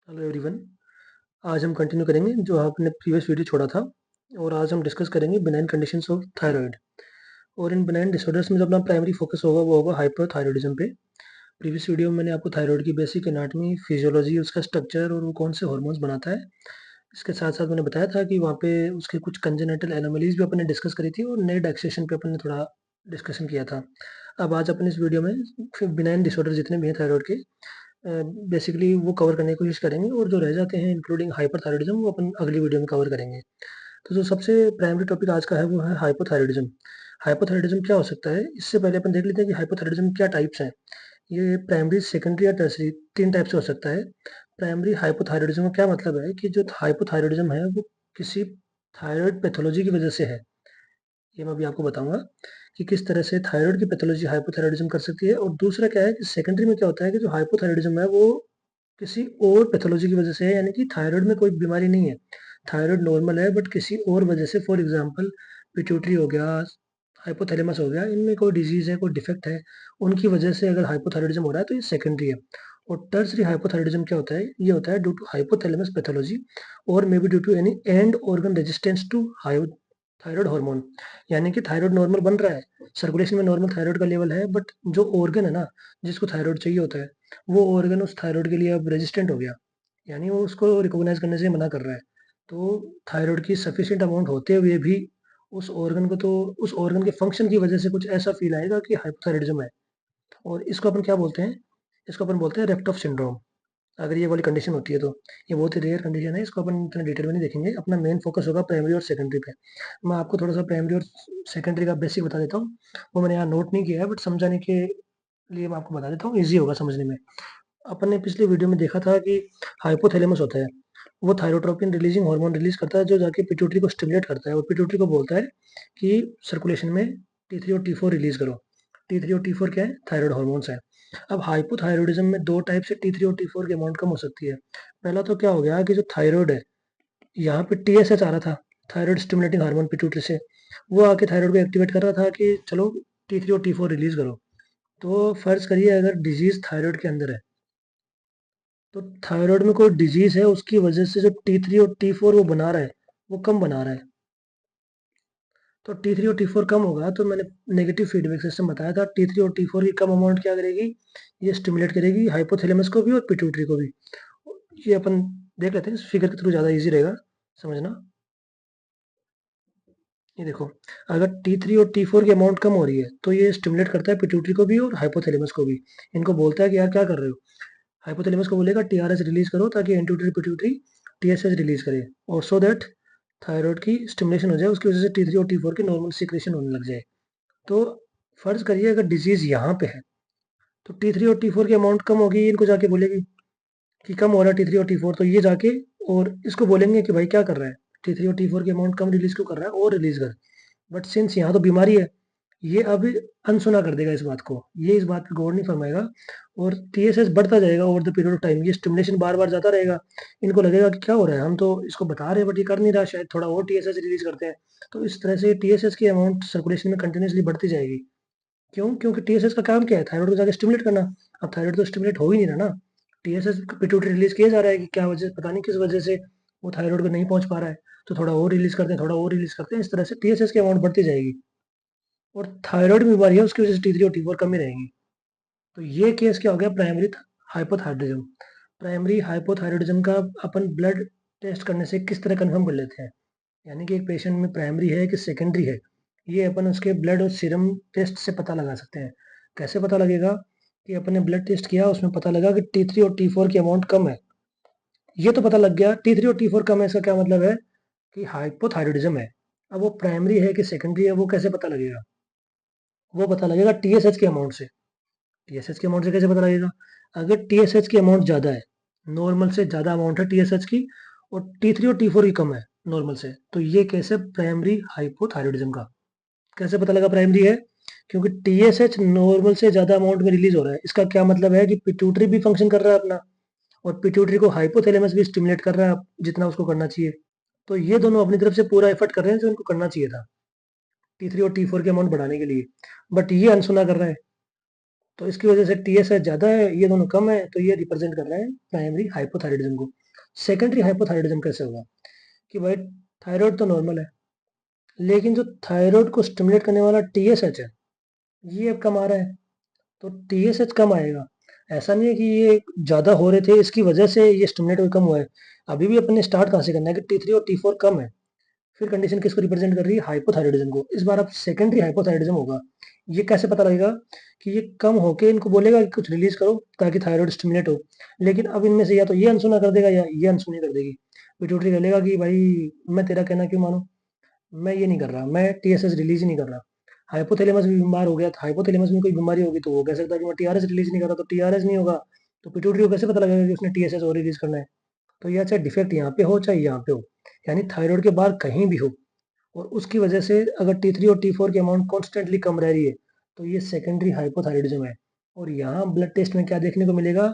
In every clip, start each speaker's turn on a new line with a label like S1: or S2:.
S1: Hello everyone. आज हम continue करेंगे जो आपने प्रीवियस वीडियो छोड़ा था और आज हम डिस्कस करेंगे बिनाइन कंडीशंस ऑफ थायराइड। और इन बिनाइन डिसऑर्डर्स में जो अपना प्राइमरी फोकस होगा वो होगा हाइपोथायरॉयडिज्म पे। प्रीवियस वीडियो में मैंने आपको थायराइड की बेसिक एनाटॉमी, फिजियोलॉजी, उसका स्ट्रक्चर और वो कौन से हार्मोन्स बनाता है, इसके साथ-साथ मैंने बताया था कि वहाँ पे उसके कुछ कंजेनिटल एनोमलीज़ भी अपन ने डिस्कस करी थी और नए डायसेशन पे अपन ने थोड़ा डिस्कशन किया था। अब आज अपन इस वीडियो में फिर बिनाइन डिसऑर्डर जितने भी हैं थायराइड के बेसिकली वो कवर करने की कोशिश करेंगे और जो रह जाते हैं इंक्लूडिंग हाइपरथायरॉयडिज्म वो अपन अगली वीडियो में कवर करेंगे। तो जो सबसे प्राइमरी टॉपिक आज का है वो है हाइपोथायरॉयडिज्म। हाइपोथायरॉयडिज्म क्या हो सकता है? इससे पहले अपन देख लेते हैं कि हाइपोथायरॉयडिज्म क्या टाइप्स हैं। ये प्राइमरी, सेकेंडरी या टर्शियरी 3 टाइप से हो सकता है। प्राइमरी हाइपोथायरॉयडिज्म का क्या मतलब है कि जो हाइपोथायरॉयडिज्म है वो किसी थायराइड पैथोलॉजी की वजह से है। ये मैं अभी आपको बताऊँगा कि किस तरह से थायराइड की पैथोलॉजी हाइपोथायरॉयडिज्म कर सकती है। और दूसरा क्या है कि सेकेंडरी में क्या होता है कि जो हाइपोथायरॉयडिज्म है वो किसी और पैथोलॉजी की वजह से है, यानी कि थायराइड में कोई बीमारी नहीं है। थायराइड नॉर्मल है बट किसी और वजह से, फॉर एग्जांपल पिट्यूटरी हो गया, हाइपोथैलेमस हो गया, इनमें कोई डिजीज़ है, कोई डिफेक्ट है, उनकी वजह से अगर हाइपोथायरॉयडिज्म हो रहा है तो ये सेकेंडरी है। और टर्शियरी हाइपोथायरॉयडिज्म क्या होता है? ये होता है ड्यू टू हाइपोथैलेमस पैथोलॉजी और may be due to any end organ resistance to thyroid hormone. यानी कि थायराइड नॉर्मल बन रहा है, सर्कुलेशन में नॉर्मल थायराइड का लेवल है, बट जो ऑर्गन है ना, जिसको थायराइड चाहिए होता है, वो ऑर्गन उस थायराइड के लिए अब रेजिस्टेंट हो गया, यानी वो उसको रिकॉग्नाइज करने से मना कर रहा है। तो थायराइड की सफिशिएंट अमाउंट होते हुए भी उस ऑर्गन को, तो उस ऑर्गन के फंक्शन की वजह से कुछ ऐसा फील आएगा कि हाइपोथायरायडिज्म है। और इसको अपन क्या बोलते हैं? इसको अपन बोलते हैं रेफ्टोफ सिंड्रोम। अगर ये वाली कंडीशन होती है तो ये बहुत ही रेयर कंडीशन है, इसको अपन इतना डिटेल में नहीं देखेंगे। अपना मेन फोकस होगा प्राइमरी और सेकेंडरी पे। मैं आपको थोड़ा सा प्राइमरी और सेकेंडरी का बेसिक बता देता हूँ। वो मैंने यहाँ नोट नहीं किया है बट समझाने के लिए मैं आपको बता देता हूँ, ईजी होगा समझने में। अपन ने पिछले वीडियो में देखा था कि हाइपोथैलेमस होता है, वो थायरोट्रोपिन रिलीजिंग हार्मोन रिलीज करता है जो जाके पिट्यूटरी को स्टिमुलेट करता है और पिट्यूटरी को बोलता है कि सर्कुलेशन में T3 और T4 रिलीज करो। T3 और T4 क्या है? थायराइड हार्मोन्स है। अब हाइपोथायरॉयडिज्म में 2 टाइप से T3 और T4 की अमाउंट कम हो सकती है। पहला तो क्या हो गया कि जो थायराइड है, यहाँ पे TSH आ रहा था, थायराइड स्टिमुलेटिंग हार्मोन पिट्यूटरी से, वो आके थायराइड को एक्टिवेट कर रहा था कि चलो T3 और T4 रिलीज करो। तो फर्ज करिए अगर डिजीज थायराइड के अंदर है, तो थायराइड में कोई डिजीज है, उसकी वजह से जो T3 और T4 वो बना रहा है, वो कम बना रहा है। तो T3 और T4 कम होगा तो मैंने नेगेटिव फीडबैक सिस्टम बताया था। T3 और T4 की कम अमाउंट क्या करेगी? ये स्टिमुलेट करेगी हाइपोथैलेमस को भी और पिट्यूटरी को भी। ये अपन देख लेते हैं, इस फिगर के थ्रू ज़्यादा ईज़ी रहेगा समझना। ये देखो, अगर T3 और T4 की अमाउंट कम हो रही है तो ये स्टिमुलेट करता है पिट्यूटरी को भी और हाइपोथैलेमस को भी। इनको बोलता है कि यार क्या कर रहे हो? हाइपोथैलेमस को बोलेगा TRH रिलीज करो ताकि एंटीट्यूटरी पिट्यूटरी TSH रिलीज करे और सो दैट थायराइड की स्टिमुलेशन हो जाए, उसकी वजह से T3 और T4 की नॉर्मल सीक्रेशन होने लग जाए। तो फर्ज करिए अगर डिजीज यहाँ पे है तो T3 और T4 की अमाउंट कम होगी, इनको जाके बोलेगी कि कम हो रहा है T3 और T4, तो ये जाके और इसको बोलेंगे कि भाई क्या कर रहा है? T3 और T4 की अमाउंट कम रिलीज क्यों कर रहा है और रिलीज कर। बट सिंस यहाँ तो बीमारी है, ये अब अनसुना कर देगा इस बात को, ये इस बात पे गौर नहीं फरमाएगा और TSH बढ़ता जाएगा over the period of time. ये स्टिमुलेशन बार बार जाता रहेगा, इनको लगेगा कि क्या हो रहा है, हम तो इसको बता रहे हैं बट ये कर नहीं रहा, शायद थोड़ा और TSH रिलीज करते हैं। तो इस तरह से TSH की अमाउंट सर्कुलेशन में कंटिन्यूसली बढ़ती जाएगी। क्यों? क्योंकि TSH का काम क्या है? थायराइड को जाके स्टिमुलेट करना। अब थायराइड तो स्टिमुलेट हो ही नहीं रहा ना, TSH पिट्यूटरी रिलीज किया जा रहा है कि क्या वजह, पता नहीं किस वजह से वो थायराइड को नहीं पहुंच पा रहा है, तो थोड़ा और रिलीज करते हैं, थोड़ा और रिलीज करते हैं, इस तरह से TSH की अमाउंट बढ़ती जाएगी। और थायराइड बीमारी है उसकी वजह से T3 और T4 कम ही रहेंगी। तो ये केस क्या हो गया? Primary hypothyroidism. प्राइमरी हाइपोथायरॉयडिज्म का अपन ब्लड टेस्ट करने से किस तरह कंफर्म कर लेते हैं, यानी कि एक पेशेंट में प्राइमरी है कि सेकेंडरी है, ये अपन उसके ब्लड और सीरम टेस्ट से पता लगा सकते हैं। कैसे पता लगेगा? कि अपन ने ब्लड टेस्ट किया, उसमें पता लगा कि T3 और T4 की अमाउंट कम है। ये तो पता लग गया T3 और T4 कम है, इसका क्या मतलब है? कि हाइपोथायरॉयडिज्म है। अब वो प्राइमरी है कि सेकेंडरी है वो कैसे पता लगेगा? वो पता लगेगा TSH के अमाउंट से। TSH के अमाउंट से कैसे पता लगेगा? अगर TSH की अमाउंट ज़्यादा है, नॉर्मल से ज़्यादा अमाउंट है TSH की, और T3 और T4 की कम है नॉर्मल से, तो ये केस है प्राइमरी हाइपोथायरॉयडिज्म का। कैसे पता लगा प्राइमरी है? क्योंकि TSH नॉर्मल से ज़्यादा अमाउंट में रिलीज हो रहा है। इसका क्या मतलब है कि पिट्यूटरी भी फंक्शन कर रहा है अपना, और पिट्यूटरी को हाइपोथैलेमस भी स्टिमुलेट कर रहा है जितना उसको करना चाहिए। तो ये दोनों अपनी तरफ से पूरा एफर्ट कर रहे हैं जो इनको करना चाहिए था T3 और T4 की अमाउंट बढ़ाने के लिए, बट ये अनसुना कर रहा है। तो इसकी वजह से TSH ज़्यादा है, ये दोनों कम है, तो ये रिप्रेजेंट कर रहा है प्राइमरी हाइपोथायराइडिज्म को। सेकेंडरी हाइपोथायराइडिज्म कैसे होगा कि भाई थायराइड तो नॉर्मल है, लेकिन जो थायराइड को स्टिमुलेट करने वाला TSH है, ये अब कम आ रहा है, तो TSH कम आएगा। ऐसा नहीं है कि ये ज़्यादा हो रहे थे इसकी वजह से ये स्टिमुलेट कम हुआ है। अभी भी अपने स्टार्ट कहाँ से करना है कि T3 और T4 कम है। फिर कंडीशन किसको रिप्रेजेंट कर रही है? हाइपोथायराइडिज्म को। इस बार अब सेकेंडरी हाइपोथायराइडिज्म होगा। ये कैसे पता लगेगा कि ये कम होके इनको बोलेगा कि कुछ रिलीज करो ताकि थायराइड स्टिमुलेट हो, लेकिन अब इनमें से या तो ये अनसुना कर देगा या ये अनसुनी कर देगी। पिट्यूटरी कह लेगा कि भाई मैं तेरा कहना क्यों मानूं, मैं ये नहीं कर रहा, मैं TSH रिलीज ही नहीं कर रहा। हाइपोथैलेमस भी बीमार हो गया, तो हाइपोथैलेमस में कोई बीमारी होगी तो वो कह सकता है कि मैं TRH रिलीज नहीं कर रहा, तो TRH नहीं होगा। तो पिट्यूटरी को कैसे पता लगेगा कि उसने TSH और रिलीज करना है? तो यह चाहे डिफेक्ट यहाँ पे हो चाहे यहाँ पे हो, यानी थायराइड के बाहर कहीं भी हो, और उसकी वजह से अगर T3 और T4 की अमाउंट कॉन्स्टेंटली कम रह रही है, तो ये सेकेंडरी हाइपोथायराइडिज्म है। और यहाँ ब्लड टेस्ट में क्या देखने को मिलेगा?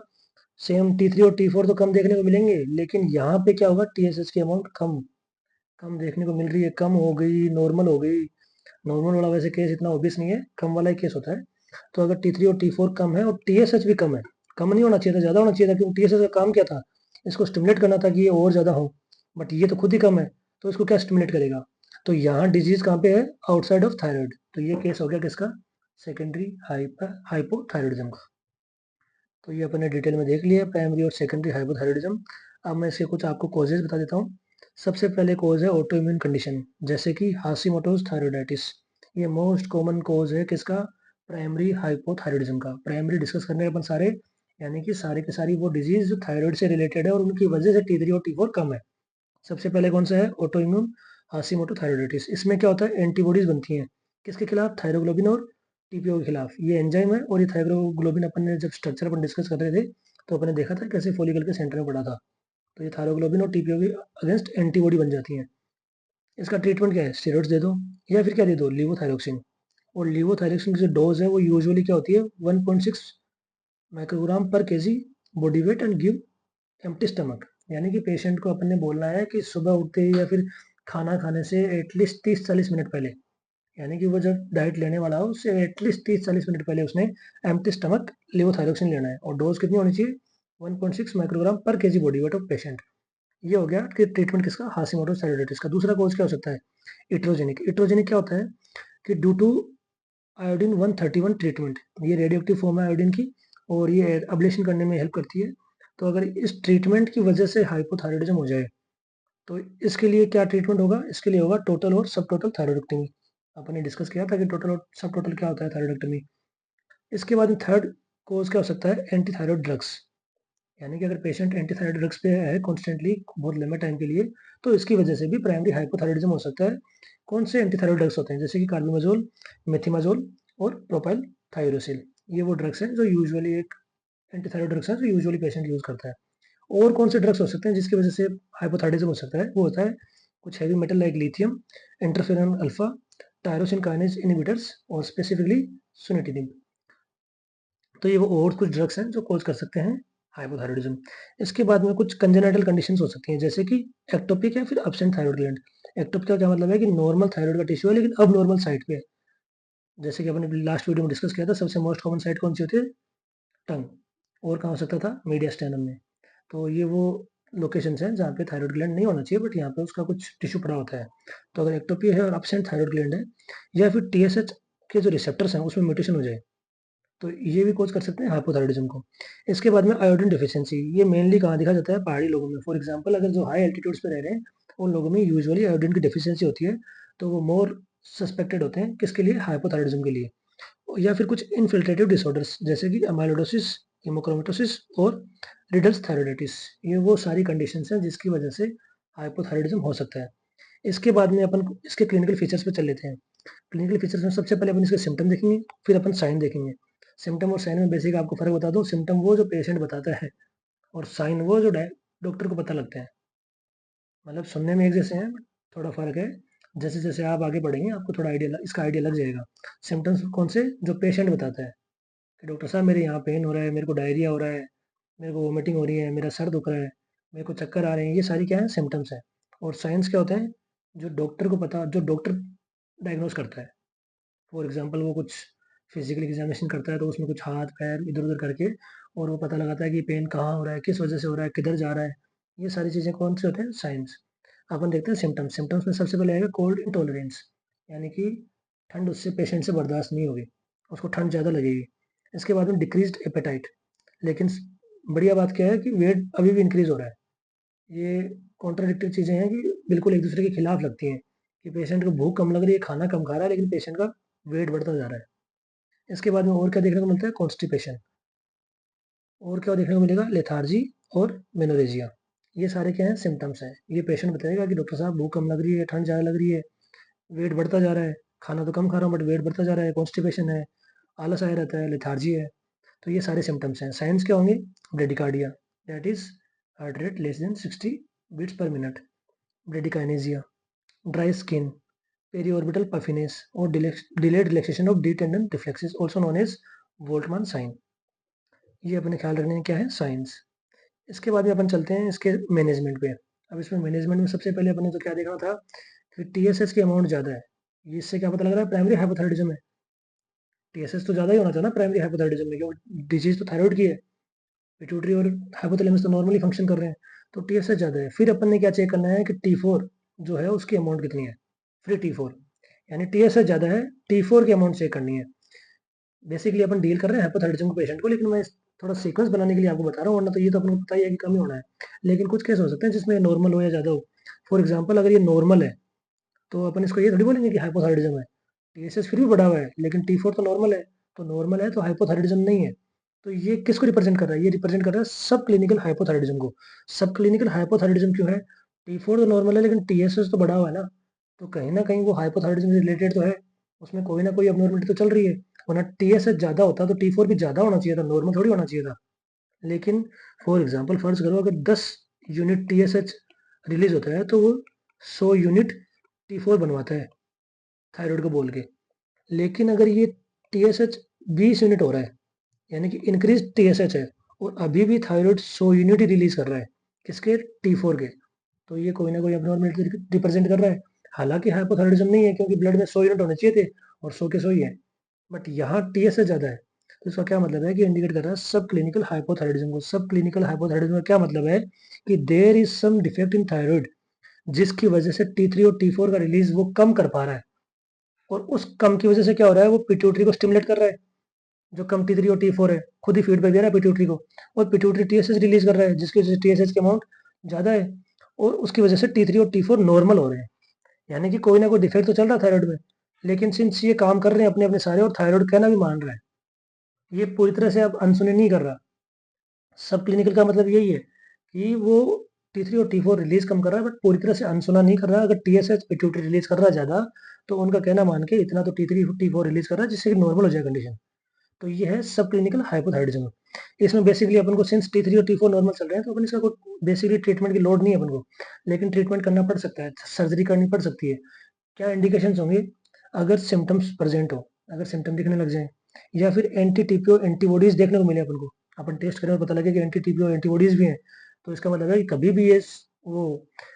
S1: सेम T3 और T4 तो कम देखने को मिलेंगे, लेकिन यहाँ पे क्या होगा? TSH की अमाउंट कम कम देखने को मिल रही है, कम हो गई, नॉर्मल हो गई। नॉर्मल वाला वैसे केस इतना ऑब्वियस नहीं है, कम वाला ही केस होता है। तो अगर T3 और T4 कम है और TSH भी कम है, कम नहीं होना चाहिए था, ज़्यादा होना चाहिए था, क्योंकि TSH का काम क्या था? इसको स्टिमुलेट करना था कि ये और ज़्यादा हो, बट ये तो खुद ही कम है, तो इसको क्या स्टिमुलेट करेगा? तो यहाँ डिजीज कहाँ पे है? Outside of thyroid. तो ये केस हो गया किसका? सेकेंडरी हाइपोथायराइडिज्म का। तो ये अपने डिटेल में देख लिया प्राइमरी और सेकेंडरी हाइपोथायराइडिज्म। अब मैं इसके कुछ आपको कॉजेज बता देता हूँ। सबसे पहले कॉज है ऑटो इम्यून कंडीशन, जैसे कि हाशीमोटोज थायराइडाइटिस। ये मोस्ट कॉमन कॉज है किसका? प्राइमरी हाइपोथायराइडिज्म का। प्राइमरी डिस्कस करने अपन सारे, यानी कि सारे के सारी वो डिजीज जो थायराइड से रिलेटेड है और उनकी वजह से T3 और T4 कम है। सबसे पहले कौन सा है? Autoimmune Hashimoto thyroiditis. इसमें क्या होता है? एंटीबॉडीज बनती हैं किसके खिलाफ? थायरोग्लोबिन और TPO के खिलाफ। ये एंजाइम है, और ये थायरोग्लोबिन अपन ने जब स्ट्रक्चर अपन डिस्कस कर रहे थे तो अपन ने देखा था कैसे फॉलिकल के सेंटर में पड़ा था। तो ये थायरोग्लोबिन और TPO के अगेंस्ट एंटीबॉडी बन जाती हैं। इसका ट्रीटमेंट क्या है? स्टेरॉइड्स दे दो, या फिर क्या दे दो? लीवोथायरोक्सिन। और लीवोथायरोक्सिन की जो डोज है वो यूजुअली क्या होती है? 1.6 माइक्रोग्राम पर KG body weight and give empty stomach. यानी कि पेशेंट को अपन ने बोलना है कि सुबह उठते ही या फिर खाना खाने से एटलीस्ट 30-40 मिनट पहले, यानी कि वो जब डाइट लेने वाला हो उससे एटलीस्ट 30-40 मिनट पहले उसने एम्प्टी स्टमक लेवोथायरोक्सिन लेना है। और डोज कितनी होनी चाहिए? 1.6 माइक्रोग्राम पर KG body weight of patient. ये हो गया कि ट्रीटमेंट किसका? हाशीमोटो थायराइडाइटिस का। दूसरा कोज क्या हो सकता है? इट्रोजेनिक। इट्रोजेनिक क्या होता है कि ड्यू टू आयोडीन 131 ट्रीटमेंट, ये रेडियो एक्टिव फॉर्म है आयोडीन की, और ये अब्लेशन करने में हेल्प करती है। तो अगर इस ट्रीटमेंट की वजह से हाइपोथायराइडिज्म हो जाए, तो इसके लिए क्या ट्रीटमेंट होगा? इसके लिए होगा टोटल और सब टोटल थायरॉइडेक्टमी। अपन ने डिस्कस किया था कि टोटल और सब टोटल क्या होता है थायरॉइडेक्टमी। इसके बाद में थर्ड कोज क्या हो सकता है? Anti thyroid drugs. यानी कि अगर पेशेंट एंटी थायरॉइड ड्रग्स पे है कॉन्स्टेंटली बहुत लंबे टाइम के लिए, तो इसकी वजह से भी प्राइमरी हाइपोथायराइडिज्म हो सकता है। कौन से एंटी थायरॉइड ड्रग्स होते हैं? जैसे कि कार्बिमाजोल, मेथिमाजोल और प्रोपाइल थायरोसिल। ये वो ड्रग्स हैं जो यूजुअली एक एंटी थायरॉइड ड्रग्स हैं जो यूजुअली पेशेंट यूज करता है। और कौन से ड्रग्स हो सकते हैं जिसकी वजह से हाइपोथायराइडिज्म हो सकता है? वो होता है कुछ heavy metal like lithium, interferon alpha, tyrosine kinase inhibitors, और स्पेसिफिकली सुनिटिनिब। तो ये वो और कुछ ड्रग्स हैं जो कॉज कर सकते हैं हाइपोथायराइडिज्म। इसके बाद में कुछ कंजेनिटल कंडीशंस हो सकती हैं, जैसे कि एक्टोपिक या फिर एब्सेंट थायराइड ग्लैंड। एक्टोपिक का क्या मतलब है कि नॉर्मल थायराइड का टिश्यू है लेकिन अब नॉर्मल साइट पे है। जैसे कि अपने लास्ट वीडियो में डिस्कस किया था, सबसे मोस्ट कॉमन साइट कौन सी होती है? टंग। और कहाँ हो सकता था? मीडियास्टेनम में। तो ये वो लोकेशंस हैं जहाँ पे थायराइड ग्लैंड नहीं होना चाहिए, बट यहाँ पे उसका कुछ टिश्यू पड़ा होता है। तो अगर एक्टोपिया है और एब्सेंट थायराइड ग्लैंड है, या फिर TSH के जो रिसेप्टर्स हैं उसमें म्यूटेशन हो जाए, तो ये भी कोज कर सकते हैं हाइपोथायराइडिज्म को। इसके बाद में आयोडीन डिफिशियंसी। ये मेनली कहाँ देखा जाता है? पहाड़ी लोगों में। फॉर एग्जांपल अगर जो हाई एल्टीट्यूड्स पे रह रहे हैं उन लोगों में यूजुअली आयोडीन की डिफिशियंसी होती है, तो वो मोर सस्पेक्टेड होते हैं किसके लिए? हाइपोथायराइडिज्म के लिए। या फिर कुछ इनफिल्ट्रेटिव डिसऑर्डर्स जैसे कि अमाइलोइडोसिस, हेमोक्रोमेटोसिस और रिडल्स थायराइडाइटिस। ये वो सारी कंडीशंस हैं जिसकी वजह से हाइपोथायराइडिज्म हो सकता है। इसके बाद में अपन इसके क्लिनिकल फीचर्स पे चल लेते हैं। क्लिनिकल फीचर्स में सबसे पहले अपन इसके सिम्टम देखेंगे, फिर अपन साइन देखेंगे। सिम्टम और साइन में बेसिक आपको फ़र्क बता दूँ। सिम्टम वो जो पेशेंट बताता है, और साइन वो जो डॉक्टर को पता लगता है। मतलब सुनने में एक जैसे हैं बट थोड़ा फ़र्क है। जैसे जैसे आप आगे बढ़ेंगे आपको थोड़ा आइडिया इसका आइडिया लग जाएगा। सिम्टम्स कौन से? जो पेशेंट बताता है कि डॉक्टर साहब मेरे यहाँ पेन हो रहा है, मेरे को डायरिया हो रहा है, मेरे को वोमिटिंग हो रही है, मेरा सर दुख रहा है, मेरे को चक्कर आ रहे हैं। ये सारी क्या है? सिम्टम्स हैं। और साइंस क्या होते हैं? जो डॉक्टर डायग्नोज करता है। फॉर एग्जांपल वो कुछ फिजिकल एग्जामिनेशन करता है तो उसमें कुछ हाथ पैर इधर उधर करके और वो पता लगाता है कि पेन कहाँ हो रहा है, किस वजह से हो रहा है, किधर जा रहा है। ये सारी चीज़ें कौन से होते हैं? साइंस। अपन देखते हैं सिम्टम्स। सिम्टम्स में सबसे पहले आएगा कोल्ड इंटॉलरेंस, यानी कि ठंड उससे पेशेंट से बर्दाश्त नहीं होगी, उसको ठंड ज़्यादा लगेगी। इसके बाद में डिक्रीज्ड एपेटाइट, लेकिन बढ़िया बात क्या है कि वेट अभी भी इंक्रीज हो रहा है। ये कॉन्ट्राडिक्टरी चीज़ें हैं कि बिल्कुल एक दूसरे के खिलाफ लगती हैं, कि पेशेंट को भूख कम लग रही है, खाना कम खा रहा है, लेकिन पेशेंट का वेट बढ़ता जा रहा है। इसके बाद में और क्या देखने को मिलता है? कॉन्स्टिपेशन। और क्या देखने को मिलेगा? लेथार्जी और मेनोरेजिया। ये सारे क्या हैं? सिम्टम्स हैं। ये पेशेंट बताएगा कि डॉक्टर साहब भूख कम लग रही है, ठंड ज़्यादा लग रही है, वेट बढ़ता जा रहा है, खाना तो कम खा रहा हूँ बट वेट बढ़ता जा रहा है, कॉन्स्टिपेशन है, आलस आया रहता है, लेथार्जी है। तो ये सारे सिम्टम्स हैं। साइंस क्या होंगे? Bradycardia, that is heart rate less than 60 beats per minute. Bradykinesia, dry skin, periorbital puffiness और delayed relaxation of the tendon reflexes, also known as Woltman sign. ये अपने ख्याल रखने की क्या है? साइंस। इसके बाद में अपन चलते हैं इसके मैनेजमेंट पे। अब इसमें मैनेजमेंट में सबसे पहले अपने तो क्या देखना था कि टीएसएच की अमाउंट ज़्यादा है। ये इससे क्या पता लग रहा है? प्राइमरी हाइपोथायराइडिज्म है। टीएसएच तो ज़्यादा ही होना चाहिए ना प्राइमरी हाइपोथायराइडिज्म में, क्योंकि डिजीज तो थायराइड की है। पिट्यूटरी और हाइपोथैलेमस तो नॉर्मली फंक्शन कर रहे हैं, तो टीएसएच ज़्यादा है। फिर अपन ने क्या चेक करना है कि T4 जो है उसकी अमाउंट कितनी है। फ्री T4, यानी टीएसएच ज़्यादा है, T4 की अमाउंट चेक करनी है। बेसिकली अपन डील कर रहे हैं हाइपोथायराइडिज्म के पेशेंट को, लेकिन मैं थोड़ा सीक्वेंस बनाने के लिए आपको बता रहा हूँ, वरना तो ये तो अपन को पता ही है कि कम ही होना है। लेकिन कुछ केस हो सकते हैं जिसमें नॉर्मल हो या ज़्यादा हो। फॉर एग्जाम्पल अगर ये नॉर्मल है तो अपन इसको ये थोड़ी बोलेंगे कि हाइपोथायराइडिज्म है। टीएसएच फिर भी बढ़ा हुआ है, लेकिन T4 तो नॉर्मल है, तो नॉर्मल है तो हाइपोथायराइडिज्म नहीं है। तो ये किसको रिप्रेजेंट कर रहा है? ये रिप्रेजेंट कर रहा है सब क्लिनिकल हाइपोथायराइडिज्म को। सब क्लिनिकल हाइपोथायराइडिज्म क्यों है? T4 तो नॉर्मल है लेकिन टीएसएच तो बढ़ा हुआ है ना, तो कहीं ना कहीं वो हाइपोथायराइडिज्म से रिलेटेड तो है, उसमें कोई ना कोई अबनॉर्मलिटी तो चल रही है। वरना टीएसएच ज्यादा होता तो T4 भी ज्यादा होना चाहिए था, नॉर्मल थोड़ी होना चाहिए था। लेकिन फॉर एग्जाम्पल फर्ज करो अगर 10 यूनिट टीएसएच रिलीज होता है तो वो 100 यूनिट T4 बनवाता है थायराइड को बोल के। लेकिन अगर ये टीएसएच 20 यूनिट हो रहा है, यानी कि इंक्रीज टीएसएच है, और अभी भी थायराइड 100 यूनिट ही रिलीज कर रहा है, किसके? T4 के। तो ये कोई ना कोई अबनॉर्मलिटी रिप्रेजेंट कर रहा है। हालांकि हाइपोथायराइडिज्म नहीं है, क्योंकि ब्लड में 100 यूनिट होने चाहिए थे और 100 के 100 ही है, बट यहाँ टीएसएच ज्यादा है। तो इसका क्या मतलब है कि इंडिकेट कर रहा है सब क्लिनिकल हाइपोथायराइडिज्म को। सब क्लिनिकल हाइपोथायराइडिज्म का क्या मतलब है कि there is some defect in thyroid, जिसकी वजह से T3 और T4 का रिलीज वो कम कर पा रहा है, और उस कम की वजह से क्या हो रहा है? वो पिट्यूटरी को स्टिमुलेट कर रहा है। जो कम T3 और T4 है खुद ही फीडबैक दे रहा है पिट्यूटरी को, और पिट्यूटरी टीएसएच रिलीज कर रहा है, जिसकी वजह से टीएसएच की अमाउंट ज्यादा है, और उसकी वजह से T3 और T4 नॉर्मल हो रहे हैं। यानी कि कोई ना कोई डिफेक्ट तो चल रहा है थायराइड में, लेकिन सिंस ये काम कर रहे हैं अपने अपने सारे और थायराइड कहना भी मान रहा है, ये पूरी तरह से अब अनसुनी नहीं कर रहा। सब क्लिनिकल का मतलब यही है कि वो T3 और T4 रिलीज कम कर रहा है, बट पूरी तरह से अनसुना नहीं कर रहा। अगर टीएसएच पिट्यूटरी रिलीज कर रहा है ज्यादा, तो उनका कहना मान के इतना तो T3 T4 रिलीज कर रहा है जिससे कि नॉर्मल हो जाए कंडीशन। तो ये है सब क्लिनिकल हाइपोथायराइडिज्म। इसमें बेसिकली अपन को सिंस T3 और T4 नॉर्मल चल रहे हैं तो अपन इसका कोई बेसिकली ट्रीटमेंट की लोड नहीं है अपन को, लेकिन ट्रीटमेंट करना पड़ सकता है, सर्जरी करनी पड़ सकती है। क्या इंडिकेशंस होंगे? अगर सिम्टम्स प्रेजेंट हो, अगर सिम्टम दिखने लग जाए, या फिर एंटी टीपीओ एंटीबॉडीज देखने को मिले अपन को, अपन टेस्ट करें और पता लगे कि एंटी टीपीओ एंटीबॉडीज भी हैं, तो इसका मतलब है कि कभी भी ये वो